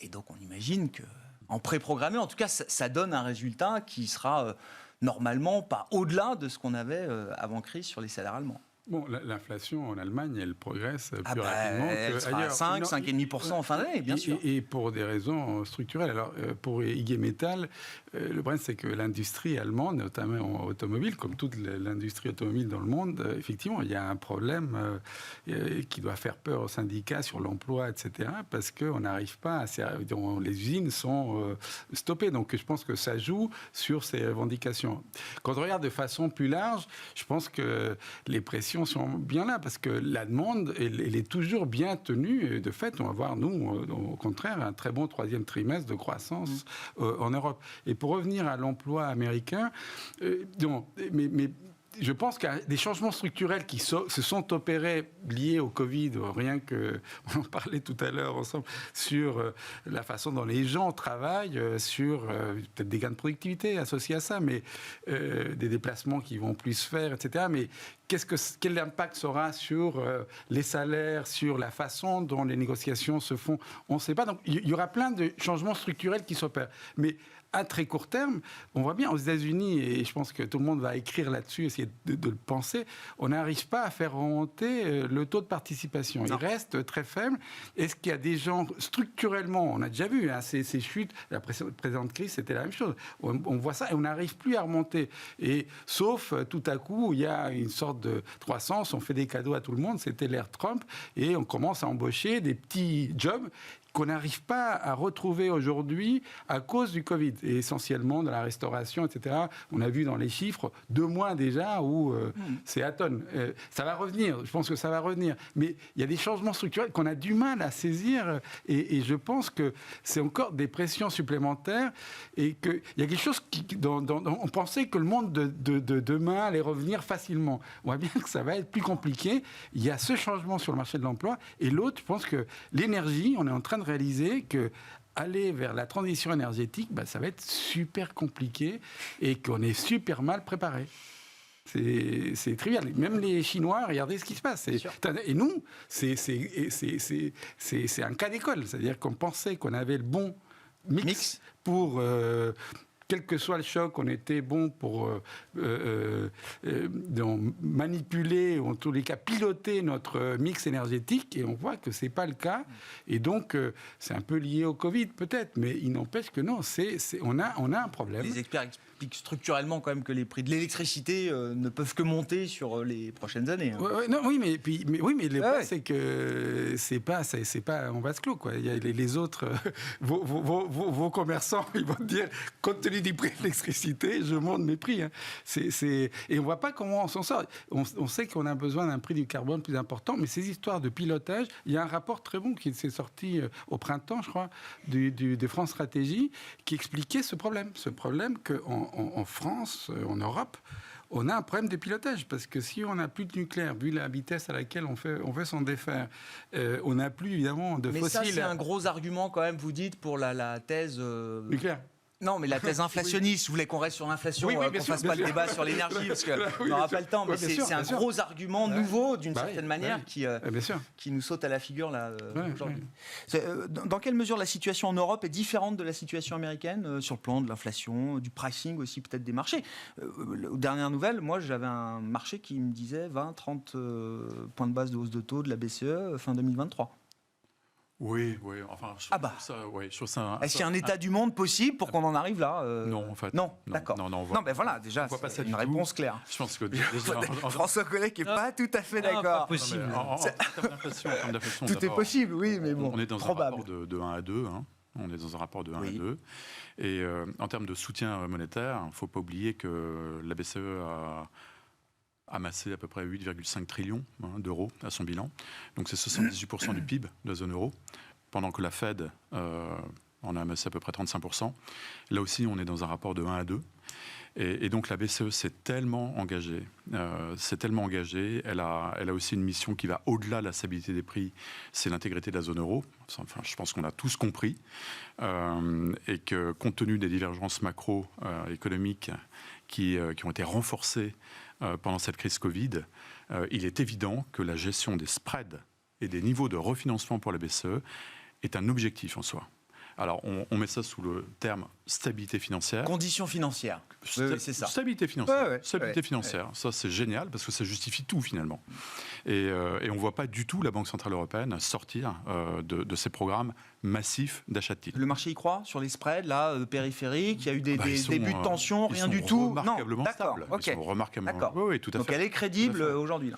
et donc on imagine qu'en préprogrammé, en tout cas, ça donne un résultat qui sera normalement pas au-delà de ce qu'on avait avant crise sur les salaires allemands. Bon, l'inflation en Allemagne, elle progresse plus rapidement qu'ailleurs. 5,5% en fin d'année, bien sûr. Et pour des raisons structurelles. Alors, pour IG Metall, le problème, c'est que l'industrie allemande, notamment automobile, comme toute l'industrie automobile dans le monde, effectivement, il y a un problème qui doit faire peur aux syndicats sur l'emploi, etc., parce qu'on n'arrive pas les usines sont stoppées. Donc, je pense que ça joue sur ces revendications. Quand on regarde de façon plus large, je pense que les pressions sont bien là, parce que la demande, elle est toujours bien tenue. Et de fait, on va voir, nous, au contraire, un très bon troisième trimestre de croissance en Europe. Et pour revenir à l'emploi américain, je pense qu'il y a des changements structurels qui se sont opérés liés au Covid, rien que, on en parlait tout à l'heure ensemble, sur la façon dont les gens travaillent, sur peut-être des gains de productivité associés à ça, mais des déplacements qui vont plus se faire, etc. Mais quel impact ça aura sur les salaires, sur la façon dont les négociations se font? On ne sait pas. Donc, il y aura plein de changements structurels qui s'opèrent. Mais à très court terme, on voit bien aux États-Unis, et je pense que tout le monde va écrire là-dessus, essayer de le penser, on n'arrive pas à faire remonter le taux de participation. Il reste très faible. Est-ce qu'il y a des gens, structurellement, on a déjà vu ces chutes, la précédente crise, c'était la même chose. On voit ça et on n'arrive plus à remonter. Et sauf tout à coup, il y a une sorte de croissance, on fait des cadeaux à tout le monde, c'était l'ère Trump, et on commence à embaucher des petits jobs qu'on n'arrive pas à retrouver aujourd'hui à cause du Covid, et essentiellement dans la restauration, etc. On a vu dans les chiffres 2 mois déjà où c'est à tonnes. Ça va revenir, je pense que ça va revenir. Mais il y a des changements structurels qu'on a du mal à saisir, et je pense que c'est encore des pressions supplémentaires, et qu'il y a quelque chose on pensait que le monde de demain allait revenir facilement. On voit bien que ça va être plus compliqué. Il y a ce changement sur le marché de l'emploi, et l'autre, je pense que l'énergie, on est en train de réaliser que aller vers la transition énergétique, ça va être super compliqué et qu'on est super mal préparé. C'est trivial. Même les Chinois, regardez ce qui se passe. Et nous, c'est un cas d'école. C'est-à-dire qu'on pensait qu'on avait le bon mix. Pour... quel que soit le choc, on était bon pour manipuler, ou en tous les cas piloter notre mix énergétique, et on voit que ce n'est pas le cas. Et donc, c'est un peu lié au Covid peut-être, mais il n'empêche que non, on a un problème. Les experts expliquent structurellement quand même que les prix de l'électricité ne peuvent que monter sur les prochaines années. Oui, mais le problème, c'est que c'est pas en vase clos, quoi. Il y a les autres, vos commerçants, ils vont te dire, compte tenu des prix de l'électricité, je monte mes prix. Hein. Et on ne voit pas comment on s'en sort. On sait qu'on a besoin d'un prix du carbone plus important, mais ces histoires de pilotage, il y a un rapport très bon qui s'est sorti au printemps, je crois, de France Stratégie, qui expliquait ce problème qu'en France, en Europe, on a un problème de pilotage, parce que si on n'a plus de nucléaire, vu la vitesse à laquelle on fait s'en défaire, on n'a plus évidemment de fossiles. Mais ça, c'est un gros argument quand même, vous dites, pour la thèse... nucléaire. Non, mais la thèse inflationniste, vous voulez qu'on reste sur l'inflation, qu'on ne fasse pas le débat sur l'énergie, parce qu'on n'aura pas le temps, mais c'est un gros argument nouveau, d'une certaine manière, qui nous saute à la figure là, aujourd'hui. Dans quelle mesure la situation en Europe est différente de la situation américaine, sur le plan de l'inflation, du pricing aussi, peut-être des marchés? Aux dernières nouvelles, moi, j'avais un marché qui me disait 20-30 points de base de hausse de taux de la BCE fin 2023. Oui, enfin, je trouve ça... Est-ce qu'il y a un état du monde possible pour qu'on en arrive là Non, en fait. Non, d'accord. Non, ben voilà, déjà, c'est une réponse claire. Je pense que François Collet n'est pas tout à fait d'accord. Pas possible. En termes d'inflation, tout est possible, oui, mais bon, on est dans probable. un rapport de 1 à 2. Hein. On est dans un rapport de 1 à 2. Et en termes de soutien monétaire, il ne faut pas oublier que la BCE a amassé à peu près 8,5 trillions d'euros à son bilan. Donc c'est 78% du PIB de la zone euro, pendant que la Fed en a amassé à peu près 35%. Là aussi, on est dans un rapport de 1 à 2. Et donc la BCE s'est tellement engagée. Elle a aussi une mission qui va au-delà de la stabilité des prix, c'est l'intégrité de la zone euro. Enfin, je pense qu'on a tous compris. Et que compte tenu des divergences macroéconomiques qui ont été renforcées pendant cette crise Covid, il est évident que la gestion des spreads et des niveaux de refinancement pour la BCE est un objectif en soi. Alors, on met ça sous le terme stabilité financière. Conditions financières. Oui, c'est ça. Stabilité financière. Stabilité financière. Ça, c'est génial parce que ça justifie tout, finalement. Et on ne voit pas du tout la Banque Centrale Européenne sortir de ces programmes massifs d'achat de titres. Le marché y croit sur les spreads, là, périphériques. Il y a eu des débuts de tension, rien du tout. Remarquablement stables. Okay. Ils sont remarquablement. D'accord. Oui, tout à fait. Donc, elle est crédible aujourd'hui, là.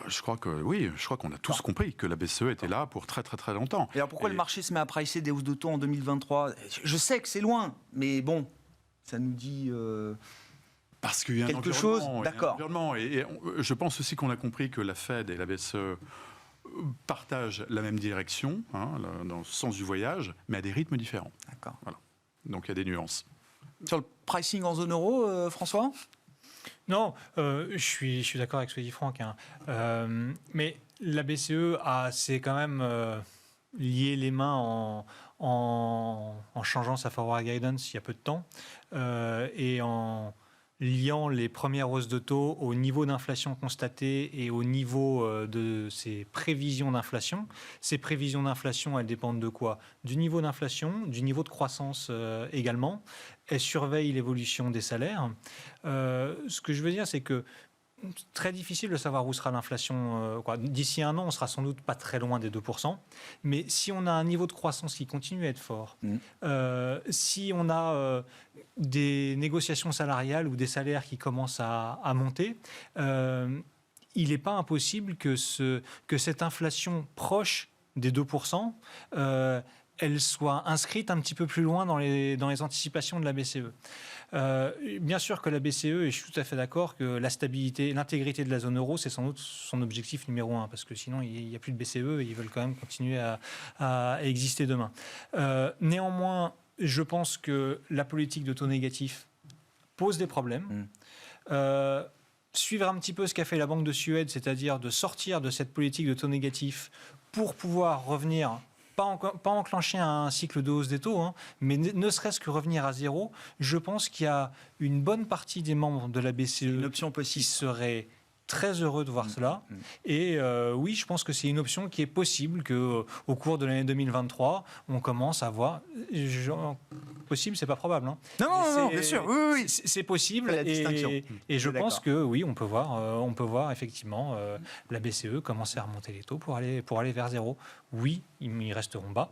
Je crois qu'on a tous compris que la BCE était là pour très très très longtemps. Et alors pourquoi le marché se met à pricer des hausses de taux en 2023 ? Je sais que c'est loin, mais bon, ça nous dit parce qu'il y a quelque chose. D'accord. Et je pense aussi qu'on a compris que la Fed et la BCE partagent la même direction, dans le sens du voyage, mais à des rythmes différents. D'accord. Voilà. Donc il y a des nuances. Sur le pricing en zone euro, François ? Non, je suis d'accord avec ce que dit Franck. Mais la BCE s'est quand même lié les mains en changeant sa forward guidance il y a peu de temps et en liant les premières hausses de taux au niveau d'inflation constaté et au niveau de ses prévisions d'inflation. Ces prévisions d'inflation, elles dépendent de quoi ? Du niveau d'inflation, du niveau de croissance également. Elles surveillent l'évolution des salaires. Ce que je veux dire, c'est que très difficile de savoir où sera l'inflation. D'ici 1 an, on sera sans doute pas très loin des 2%. Mais si on a un niveau de croissance qui continue à être fort, si on a des négociations salariales ou des salaires qui commencent à monter, il n'est pas impossible que cette inflation proche des 2%, elle soit inscrite un petit peu plus loin dans les anticipations de la BCE. Bien sûr que la BCE, et je suis tout à fait d'accord, que la stabilité, l'intégrité de la zone euro, c'est sans doute son objectif numéro 1, parce que sinon il n'y a plus de BCE et ils veulent quand même continuer à exister demain. Néanmoins, je pense que la politique de taux négatif pose des problèmes. Suivre un petit peu ce qu'a fait la Banque de Suède, c'est-à-dire de sortir de cette politique de taux négatif pour pouvoir revenir, pas enclencher un cycle de hausse des taux, mais ne serait-ce que revenir à zéro, je pense qu'il y a une bonne partie des membres de la BCE une option possible. qui seraient très heureux de voir cela. Et oui, je pense que c'est une option qui est possible qu'au cours de l'année 2023, on commence à voir. Possible, c'est pas probable. Non, bien sûr. Oui. C'est possible. La distinction. Et je pense que oui, on peut voir effectivement la BCE commencer à remonter les taux pour aller vers zéro. Oui, ils resteront bas.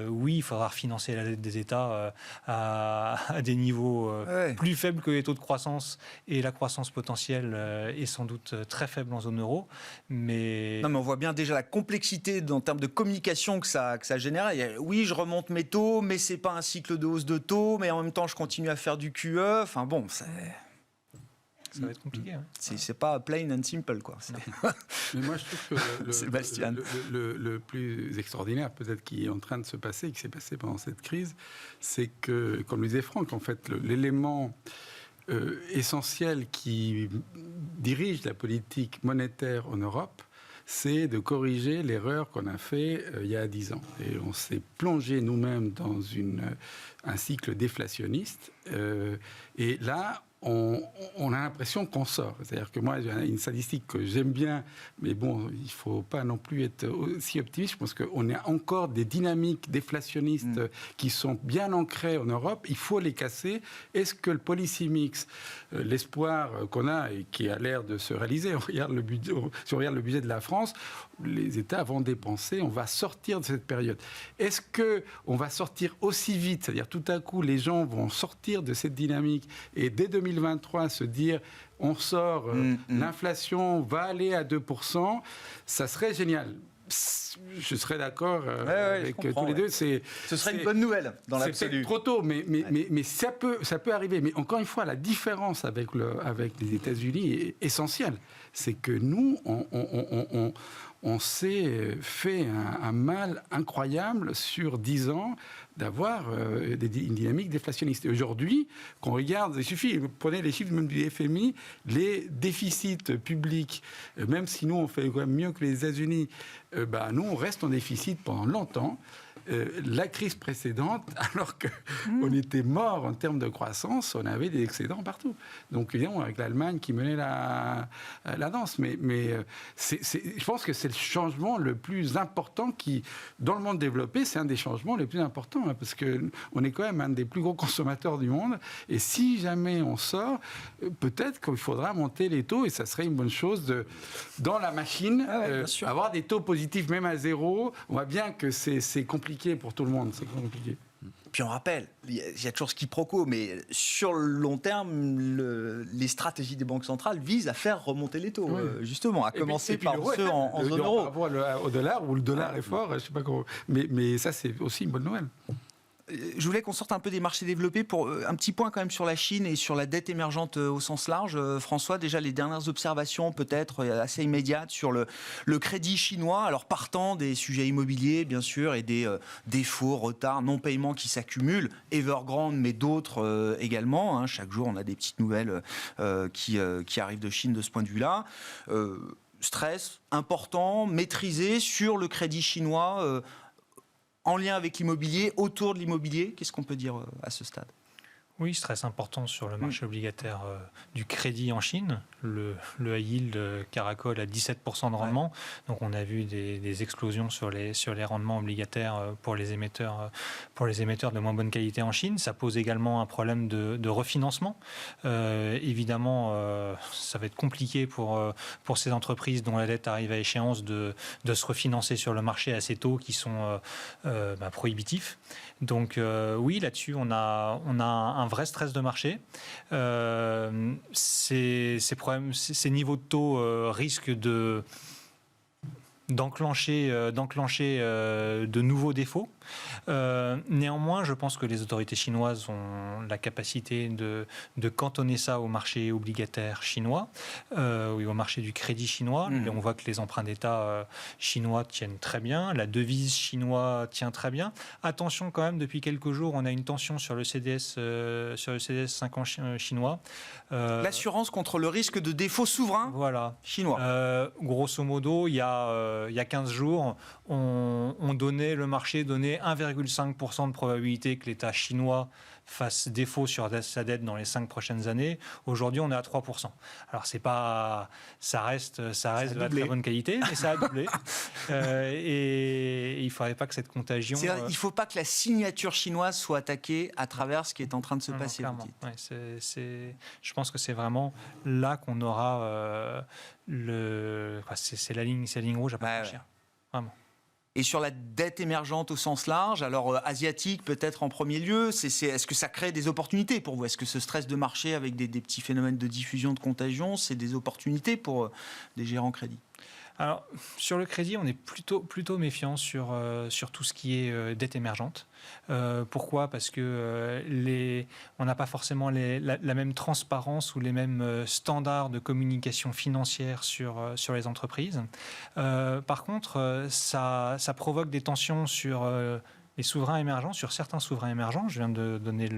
Oui, il faudra refinancer la dette des États à des niveaux plus faibles que les taux de croissance, et la croissance potentielle est sans doute très faible en zone euro. Mais on voit bien déjà la complexité en termes de communication que ça génère. Oui, je remonte mes taux, mais c'est pas un cycle de hausse de taux, mais en même temps, je continue à faire du QE. Enfin bon, ça va être compliqué. C'est pas plain and simple, quoi. Mais moi, je trouve que Sébastien. le plus extraordinaire, peut-être, qui est en train de se passer, qui s'est passé pendant cette crise, c'est que, comme le disait Franck, en fait, l'élément essentiel qui dirige la politique monétaire en Europe, c'est de corriger l'erreur qu'on a fait il y a 10 ans. Et on s'est plongé nous-mêmes dans un cycle déflationniste. Et là, on a l'impression qu'on sort. C'est-à-dire que moi, j'ai une statistique que j'aime bien, mais bon, il ne faut pas non plus être aussi optimiste. Je pense qu'on a encore des dynamiques déflationnistes qui sont bien ancrées en Europe. Il faut les casser. Est-ce que le policy mix, l'espoir qu'on a et qui a l'air de se réaliser, si on regarde le budget de la France, les États vont dépenser, on va sortir de cette période. Est-ce qu'on va sortir aussi vite, c'est-à-dire tout à coup les gens vont sortir de cette dynamique et dès 2023 se dire on sort, l'inflation va aller à 2%, ça serait génial. Je serais d'accord avec tous les deux. Ce serait une bonne nouvelle dans l'absolu. C'est trop tôt, mais ça peut arriver. Mais encore une fois, la différence avec les États-Unis est essentielle. C'est que nous, on s'est fait un mal incroyable sur 10 ans d'avoir une dynamique déflationniste. Et aujourd'hui, qu'on regarde, il suffit, prenez les chiffres même du FMI, les déficits publics, même si nous on fait quand même mieux que les États-Unis, nous on reste en déficit pendant longtemps. La crise précédente, alors qu'on était mort en termes de croissance, on avait des excédents partout. Donc, évidemment, avec l'Allemagne qui menait la danse. Mais je pense que c'est le changement le plus important qui, dans le monde développé, c'est un des changements les plus importants, parce qu'on est quand même un des plus gros consommateurs du monde. Et si jamais on sort, peut-être qu'il faudra monter les taux, et ça serait une bonne chose dans la machine, avoir des taux positifs même à zéro. On voit bien que c'est compliqué pour tout le monde, c'est compliqué. Puis on rappelle, il y a toujours ce quiproquo, mais sur le long terme, les stratégies des banques centrales visent à faire remonter les taux, justement, à commencer par ceux en zone euro. Par rapport au dollar, où le dollar est fort, je sais pas comment. Mais ça, c'est aussi une bonne nouvelle. Je voulais qu'on sorte un peu des marchés développés pour un petit point quand même sur la Chine et sur la dette émergente au sens large. François, déjà les dernières observations peut-être assez immédiates sur le crédit chinois, alors partant des sujets immobiliers bien sûr et des défauts, retards, non-paiements qui s'accumulent, Evergrande mais d'autres également. Chaque jour on a des petites nouvelles qui arrivent de Chine de ce point de vue-là. Stress important, maîtrisé sur le crédit chinois en lien avec l'immobilier, autour de l'immobilier. Qu'est-ce qu'on peut dire à ce stade ? Oui, stress important sur le marché obligataire du crédit en Chine. Le high yield caracole à 17% de rendement. Donc on a vu des explosions sur les rendements obligataires pour les émetteurs de moins bonne qualité en Chine. Ça pose également un problème de refinancement. Évidemment, ça va être compliqué pour ces entreprises dont la dette arrive à échéance de se refinancer sur le marché à ces taux qui sont prohibitifs. Donc oui, là-dessus, on a un vrai stress de marché. Ces niveaux de taux risquent de d'enclencher de nouveaux défaux. Néanmoins, je pense que les autorités chinoises ont la capacité de cantonner ça au marché obligataire chinois, ou au marché du crédit chinois. Et on voit que les emprunts d'État chinois tiennent très bien, la devise chinoise tient très bien. Attention quand même, depuis quelques jours, on a une tension sur le CDS 5 ans chinois. L'assurance contre le risque de défaut souverain chinois. Grosso modo, il y a 15 jours, le marché donnait 1,5% de probabilité que l'État chinois fasse défaut sur sa dette dans les 5 prochaines années. Aujourd'hui, on est à 3%. Alors, ça reste de la très bonne qualité, mais ça a doublé. Et il ne faudrait pas que cette contagion... Il ne faut pas que la signature chinoise soit attaquée à travers ce qui est en train de se passer. Clairement. Ouais, je pense que c'est vraiment là qu'on aura c'est la ligne rouge à pas franchir. Vraiment. Et sur la dette émergente au sens large, alors asiatique peut-être en premier lieu, est-ce que ça crée des opportunités pour vous ? Est-ce que ce stress de marché avec des petits phénomènes de diffusion, de contagion, c'est des opportunités pour des gérants crédit ? Alors, sur le crédit, on est plutôt méfiant sur tout ce qui est dette émergente. Pourquoi ? Parce que on n'a pas forcément la même transparence ou les mêmes standards de communication financière sur les entreprises. Par contre, ça provoque des tensions sur les souverains émergents, sur certains souverains émergents. Je viens de donner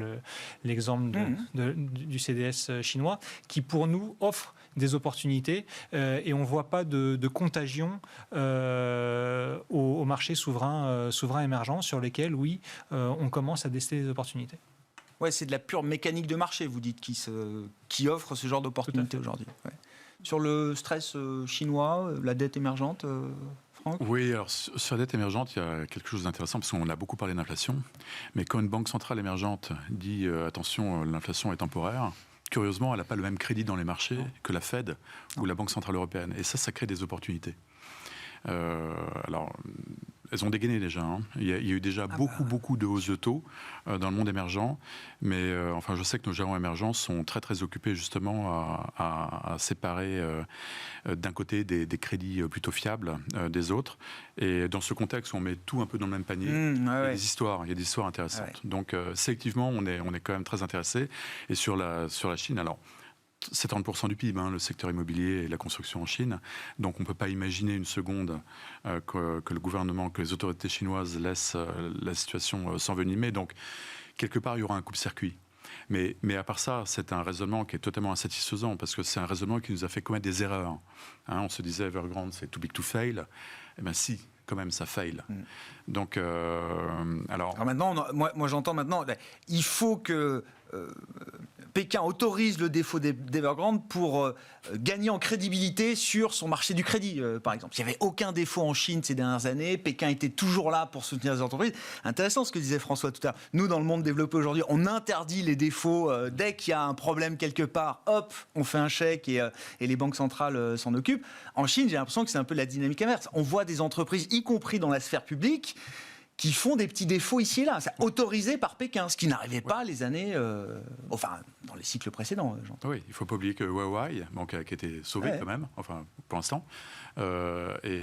l'exemple du CDS chinois, qui pour nous offre des opportunités et on ne voit pas de contagion au marché souverain émergent sur lesquels, oui, on commence à déceler des opportunités. Ouais, c'est de la pure mécanique de marché, vous dites, qui offre ce genre d'opportunités aujourd'hui. Ouais. Sur le stress chinois, la dette émergente Franck ? Oui, alors sur la dette émergente, il y a quelque chose d'intéressant parce qu'on a beaucoup parlé d'inflation, mais quand une banque centrale émergente dit attention, l'inflation est temporaire, curieusement, elle n'a pas le même crédit dans les marchés que la Fed ou la Banque Centrale Européenne. Et ça crée des opportunités. Alors, elles ont dégainé déjà. Hein. Il y a eu déjà beaucoup de hausses de taux dans le monde émergent. Mais je sais que nos gérants émergents sont très, très occupés justement à séparer d'un côté des crédits plutôt fiables des autres. Et dans ce contexte où on met tout un peu dans le même panier, il y a des histoires intéressantes. Ouais. Donc, sélectivement, on est quand même très intéressé. Et sur la Chine, alors... C'est 30% du PIB, le secteur immobilier et la construction en Chine. Donc on ne peut pas imaginer une seconde que le gouvernement, que les autorités chinoises laissent la situation s'envenimer. Donc quelque part, il y aura un coupe-circuit. Mais à part ça, c'est un raisonnement qui est totalement insatisfaisant parce que c'est un raisonnement qui nous a fait commettre des erreurs. On se disait Evergrande, c'est too big to fail. Eh bien si, quand même, ça fail. Donc, alors maintenant, moi j'entends maintenant, il faut que... Pékin autorise le défaut d'Evergrande pour gagner en crédibilité sur son marché du crédit, par exemple. Il n'y avait aucun défaut en Chine ces dernières années. Pékin était toujours là pour soutenir les entreprises. Intéressant ce que disait François tout à l'heure. Nous, dans le monde développé aujourd'hui, on interdit les défauts. Dès qu'il y a un problème quelque part, hop, on fait un chèque et les banques centrales s'en occupent. En Chine, j'ai l'impression que c'est un peu la dynamique inverse. On voit des entreprises, y compris dans la sphère publique, qui font des petits défauts ici et là, autorisé par Pékin, ce qui n'arrivait pas les années, dans les cycles précédents, j'entends. Oui, il ne faut pas oublier que Huawei, qui a été sauvé quand même, pour l'instant, et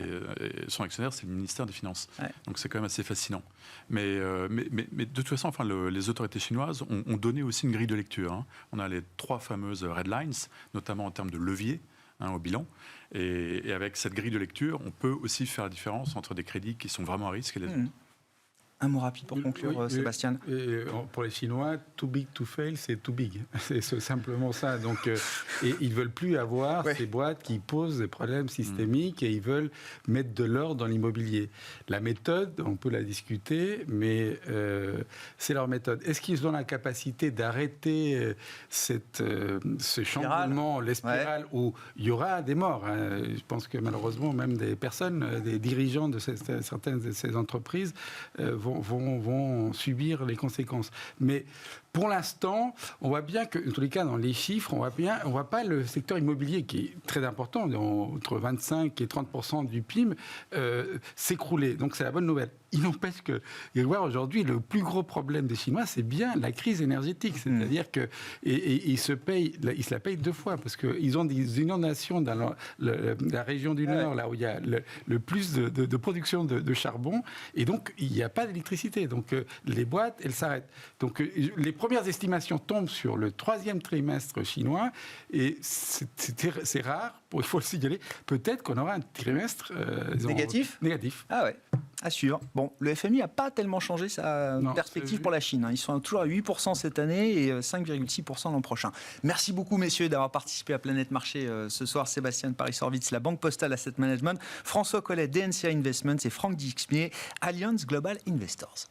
son actionnaire, c'est le ministère des Finances. Ouais. Donc c'est quand même assez fascinant. Mais de toute façon, les autorités chinoises ont donné aussi une grille de lecture. On a les 3 fameuses red lines, notamment en termes de levier au bilan. Et avec cette grille de lecture, on peut aussi faire la différence entre des crédits qui sont vraiment à risque et les autres. Un mot rapide pour conclure, Sébastien. Pour les Chinois, too big to fail, c'est too big. C'est simplement ça. Donc, et ils ne veulent plus avoir ces boîtes qui posent des problèmes systémiques et ils veulent mettre de l'ordre dans l'immobilier. La méthode, on peut la discuter, mais c'est leur méthode. Est-ce qu'ils ont la capacité d'arrêter ce chamboulement, l'espirale, où il y aura des morts Je pense que malheureusement, même des personnes, des dirigeants de certaines de ces entreprises vont vont subir les conséquences. Mais pour l'instant, on voit bien que, en tous les cas, dans les chiffres, on voit pas le secteur immobilier, qui est très important, entre 25 et 30% du PIB, s'écrouler. Donc c'est la bonne nouvelle. Il n'empêche que, aujourd'hui, le plus gros problème des Chinois, c'est bien la crise énergétique. C'est-à-dire qu'ils se la payent deux fois, parce qu'ils ont des inondations dans la région du Nord, là où il y a le plus de production de charbon, et donc il n'y a pas d'électricité. Donc les boîtes, elles s'arrêtent. Donc les premières estimations tombent sur le 3e trimestre chinois, et c'est rare, il faut le signaler, peut-être qu'on aura un trimestre négatif. Ah ouais, à suivre. Bon, le FMI n'a pas tellement changé sa perspective pour la Chine. Ils sont toujours à 8% cette année et 5,6% l'an prochain. Merci beaucoup, messieurs, d'avoir participé à Planète Marché ce soir. Sébastien de Paris-Sorvitz, la Banque Postale Asset Management, François Collet, DNCA Investments et Franck Dixmier, Allianz Global Investors.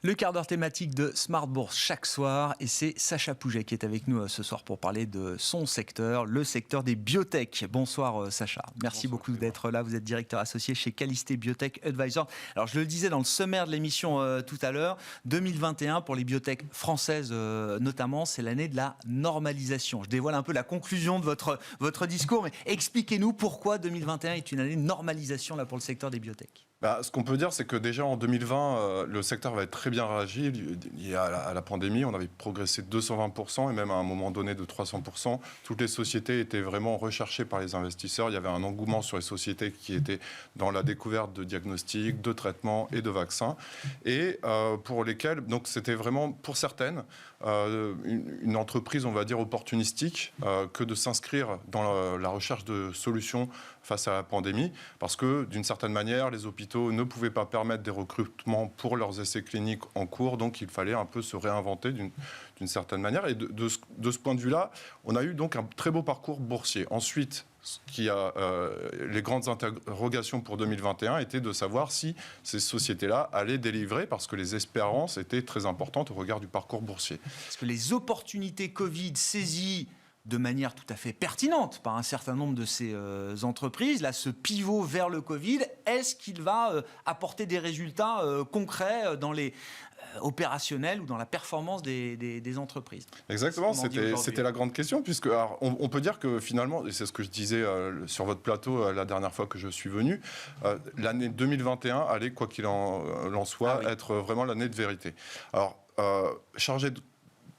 Le quart d'heure thématique de Smart Bourse chaque soir, et c'est Sacha Pouget qui est avec nous ce soir pour parler de son secteur, le secteur des biotech. Bonsoir Sacha, merci beaucoup d'être là. Vous êtes directeur associé chez Calisté Biotech Advisors. Alors je le disais dans le sommaire de l'émission tout à l'heure, 2021 pour les biotech françaises notamment, c'est l'année de la normalisation. Je dévoile un peu la conclusion de votre discours, mais expliquez-nous pourquoi 2021 est une année de normalisation là, pour le secteur des biotech. Ce qu'on peut dire, c'est que déjà en 2020, le secteur va être très bien réagi. Lié à la pandémie, on avait progressé de 220% et même à un moment donné de 300%. Toutes les sociétés étaient vraiment recherchées par les investisseurs. Il y avait un engouement sur les sociétés qui étaient dans la découverte de diagnostics, de traitements et de vaccins. Et pour lesquels, donc c'était vraiment pour certaines, une entreprise, on va dire, opportunistique que de s'inscrire dans la recherche de solutions face à la pandémie, parce que d'une certaine manière, les hôpitaux ne pouvaient pas permettre des recrutements pour leurs essais cliniques en cours, donc il fallait un peu se réinventer d'une certaine manière. Et de ce point de vue-là, on a eu donc un très beau parcours boursier. Ensuite, les grandes interrogations pour 2021 étaient de savoir si ces sociétés-là allaient délivrer, parce que les espérances étaient très importantes au regard du parcours boursier. Parce que les opportunités Covid saisies de manière tout à fait pertinente par un certain nombre de ces entreprises, là, ce pivot vers le Covid, est-ce qu'il va apporter des résultats concrets dans les opérationnels ou dans la performance des entreprises? Exactement, c'était la grande question, puisque alors, on peut dire que finalement, et c'est ce que je disais sur votre plateau la dernière fois que je suis venu, l'année 2021 allait, quoi qu'il en soit, être vraiment l'année de vérité. Alors, chargé de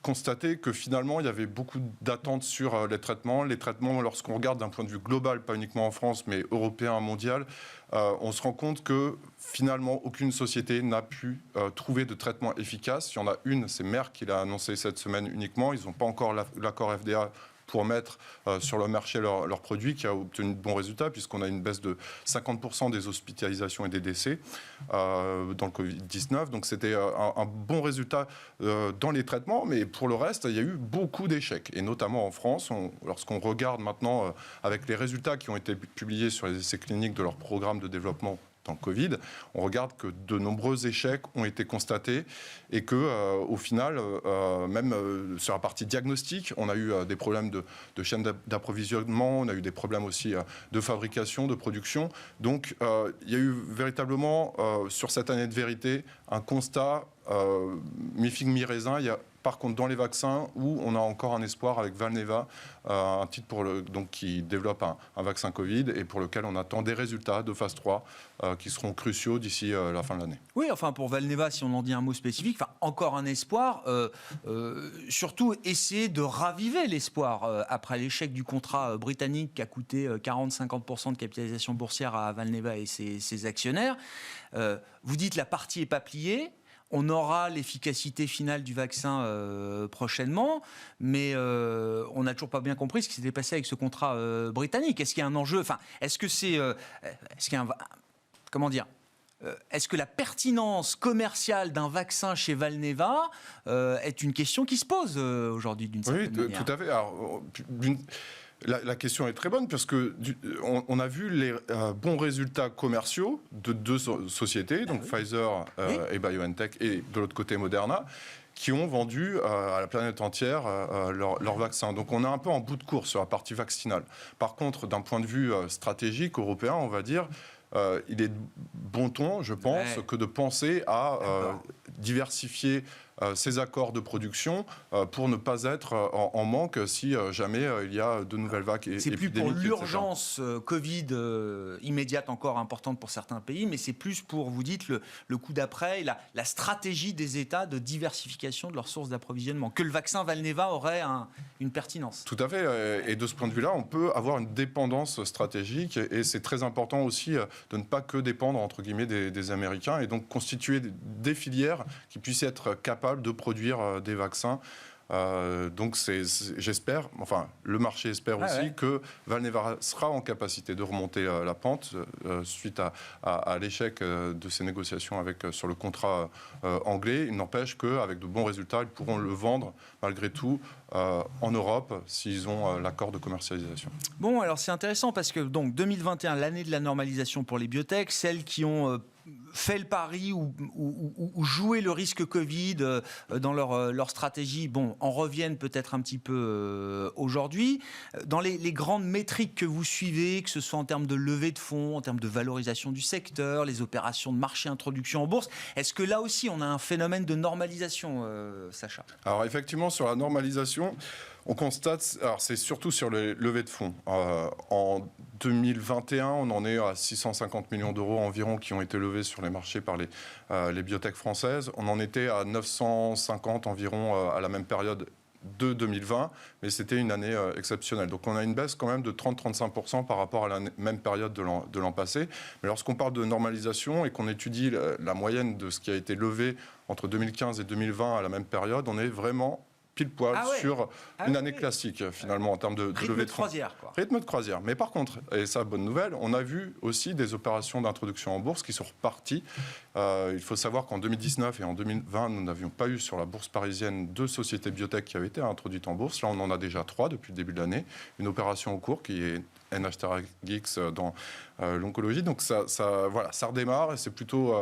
constater que finalement, il y avait beaucoup d'attentes sur les traitements. Les traitements, lorsqu'on regarde d'un point de vue global, pas uniquement en France, mais européen, mondial, on se rend compte que finalement, aucune société n'a pu trouver de traitement efficace. Il y en a une, c'est Merck qui l'a annoncé cette semaine uniquement. Ils n'ont pas encore l'accord FDA pour mettre sur le marché leurs produits, qui a obtenu de bons résultats, puisqu'on a une baisse de 50% des hospitalisations et des décès dans le Covid-19. Donc c'était un bon résultat dans les traitements, mais pour le reste, il y a eu beaucoup d'échecs, et notamment en France. Lorsqu'on regarde maintenant avec les résultats qui ont été publiés sur les essais cliniques de leur programme de développement dans le Covid, on regarde que de nombreux échecs ont été constatés et que, au final, même sur la partie diagnostique, on a eu des problèmes de chaîne d'approvisionnement, on a eu des problèmes aussi de fabrication, de production. Donc, il y a eu véritablement, sur cette année de vérité, un constat mi-figue, mi-raisin. Il y a par contre dans les vaccins où on a encore un espoir avec Valneva, un titre qui développe un vaccin Covid et pour lequel on attend des résultats de phase 3 qui seront cruciaux d'ici la fin de l'année. Oui, enfin pour Valneva, si on en dit un mot spécifique, encore un espoir, surtout essayer de raviver l'espoir après l'échec du contrat britannique qui a coûté 40-50% de capitalisation boursière à Valneva et ses actionnaires. Vous dites la partie n'est pas pliée. On aura l'efficacité finale du vaccin prochainement, mais on n'a toujours pas bien compris ce qui s'était passé avec ce contrat britannique. Est-ce qu'il y a un enjeu ? Enfin, est-ce que la pertinence commerciale d'un vaccin chez Valneva est une question qui se pose aujourd'hui d'une certaine manière ? Oui, tout à fait. Alors, la question est très bonne parce que on a vu les bons résultats commerciaux de deux sociétés, donc Pfizer et BioNTech, et de l'autre côté Moderna. qui ont vendu à la planète entière leur vaccin. Donc on est un peu en bout de course sur la partie vaccinale. Par contre, d'un point de vue stratégique européen, on va dire, il est de bon ton, je pense, que de penser à diversifier ces accords de production pour ne pas être en manque si jamais il y a de nouvelles vagues. C'est plus pour l'urgence Covid immédiate encore importante pour certains pays, mais c'est plus pour, vous dites, le coup d'après et la stratégie des États de diversification de leurs sources d'approvisionnement. Que le vaccin Valneva aurait une pertinence. Tout à fait. Et de ce point de vue-là, on peut avoir une dépendance stratégique et c'est très important aussi de ne pas que dépendre, entre guillemets, des Américains et donc constituer des filières qui puissent être capables de produire des vaccins. Donc j'espère, enfin le marché espère aussi que Valneva sera en capacité de remonter la pente suite à l'échec de ces négociations sur le contrat anglais. Il n'empêche qu'avec de bons résultats, ils pourront le vendre malgré tout en Europe s'ils ont l'accord de commercialisation. Bon, alors c'est intéressant parce que donc 2021, l'année de la normalisation pour les biotech, celles qui ont fait le pari ou joué le risque Covid dans leur stratégie, bon, en reviennent peut-être un petit peu aujourd'hui. Dans les grandes métriques que vous suivez, que ce soit en termes de levée de fonds, en termes de valorisation du secteur, les opérations de marché introduction en bourse, est-ce que là aussi on a un phénomène de normalisation, Sacha ? Alors effectivement, sur la normalisation, on constate, alors c'est surtout sur les levées de fonds. En 2021, on en est à 650 millions d'euros environ qui ont été levés sur les marchés par les biotech françaises. On en était à 950 environ à la même période de 2020, mais c'était une année exceptionnelle. Donc on a une baisse quand même de 30-35% par rapport à la même période de l'an passé. Mais lorsqu'on parle de normalisation et qu'on étudie la moyenne de ce qui a été levé entre 2015 et 2020 à la même période, on est vraiment pile poil sur une année classique finalement en termes de levée de fonds. Rythme de croisière. Mais par contre, et ça bonne nouvelle, on a vu aussi des opérations d'introduction en bourse qui sont reparties. Il faut savoir qu'en 2019 et en 2020, nous n'avions pas eu sur la bourse parisienne 2 sociétés biotech qui avaient été introduites en bourse. Là, on en a déjà 3 depuis le début de l'année. Une opération en cours qui est NHTRX dans l'oncologie. Donc ça redémarre et c'est plutôt,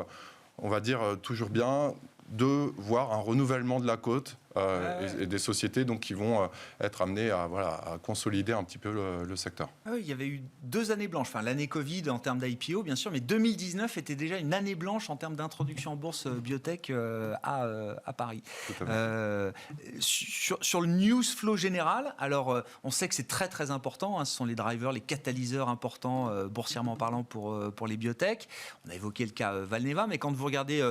on va dire, toujours bien de voir un renouvellement de la cote et des sociétés donc, qui vont être amenées à consolider un petit peu le secteur. Il y avait eu 2 années blanches, enfin l'année Covid en termes d'IPO bien sûr, mais 2019 était déjà une année blanche en termes d'introduction en bourse biotech à Paris. Sur le news flow général, alors on sait que c'est très très important, ce sont les drivers, les catalyseurs importants boursièrement parlant pour les biotech. On a évoqué le cas Valneva, mais quand vous regardez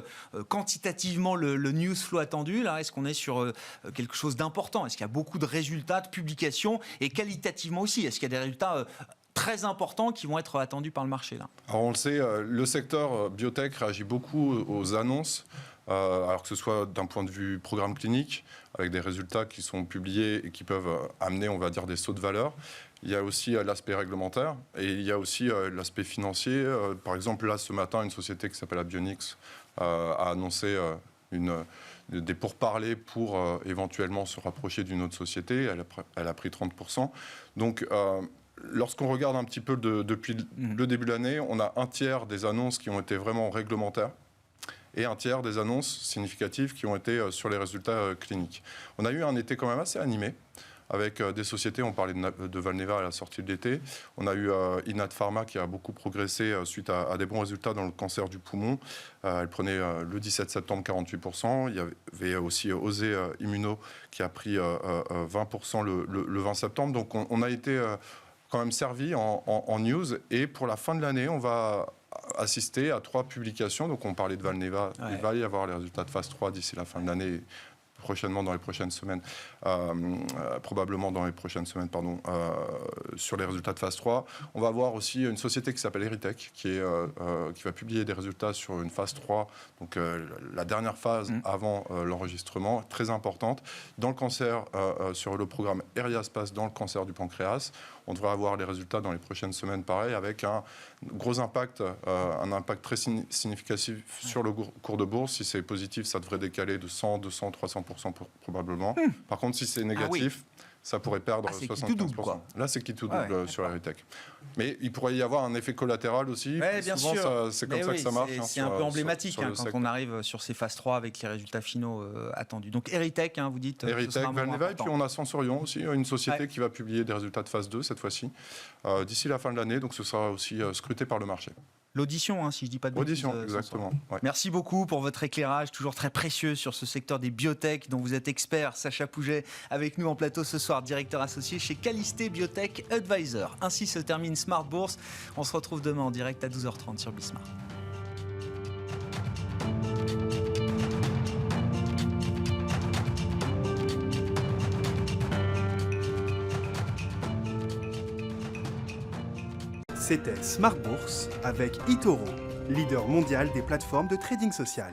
quantitativement le news flow attendu, là, est-ce qu'on est sur quelque chose d'important? Est-ce qu'il y a beaucoup de résultats, de publications et qualitativement aussi? Est-ce qu'il y a des résultats très importants qui vont être attendus par le marché là? Alors on le sait, le secteur biotech réagit beaucoup aux annonces, alors que ce soit d'un point de vue programme clinique, avec des résultats qui sont publiés et qui peuvent amener, on va dire, des sauts de valeur. Il y a aussi l'aspect réglementaire et il y a aussi l'aspect financier. Par exemple, là, ce matin, une société qui s'appelle Abionix a annoncé des pourparlers pour éventuellement se rapprocher d'une autre société. Elle a pris 30%. Donc, lorsqu'on regarde un petit peu depuis le début de l'année, on a un tiers des annonces qui ont été vraiment réglementaires et un tiers des annonces significatives qui ont été sur les résultats cliniques. On a eu un été quand même assez animé, avec des sociétés, on parlait de Valneva à la sortie de l'été. On a eu Innat Pharma qui a beaucoup progressé suite à des bons résultats dans le cancer du poumon. Elle prenait le 17 septembre 48%. Il y avait aussi Osé Immuno qui a pris 20% le 20 septembre. Donc on a été quand même servi en news. Et pour la fin de l'année, on va assister à 3 publications. Donc on parlait de Valneva. Il va y avoir les résultats de phase 3 d'ici la fin de l'année. Prochainement dans les prochaines semaines, probablement dans les prochaines semaines, sur les résultats de phase 3. On va avoir aussi une société qui s'appelle Eritech, qui va publier des résultats sur une phase 3, donc la dernière phase avant l'enregistrement, très importante. Dans le cancer, sur le programme Eriaspace, dans le cancer du pancréas, on devrait avoir les résultats dans les prochaines semaines, pareil, avec un gros impact, un impact très significatif sur le cours de bourse. Si c'est positif, ça devrait décaler de 100, 200, 300% probablement. Par contre, si c'est négatif, ça pourrait perdre c'est qui tout 75%. double, quoi. Là, c'est qui tout Ah double ouais, sur Erytech. Mais il pourrait y avoir un effet collatéral aussi. Ouais, bien Souvent, sûr. c'est comme Mais ça oui, que ça marche. C'est un peu emblématique quand on arrive sur ces phases 3 avec les résultats finaux attendus. Donc Erytech, vous dites. Erytech, Valneva, et puis on a Sensorion aussi, une société qui va publier des résultats de phase 2 cette fois-ci, d'ici la fin de l'année. Donc ce sera aussi scruté par le marché. L'audition, si je dis pas de bêtises. Audition, exactement. Ouais. Merci beaucoup pour votre éclairage, toujours très précieux sur ce secteur des biotech dont vous êtes expert. Sacha Pouget avec nous en plateau ce soir, directeur associé chez Calisté Biotech Advisor. Ainsi se termine Smart Bourse. On se retrouve demain en direct à 12h30 sur Bismart. C'était Smart Bourse avec eToro, leader mondial des plateformes de trading social.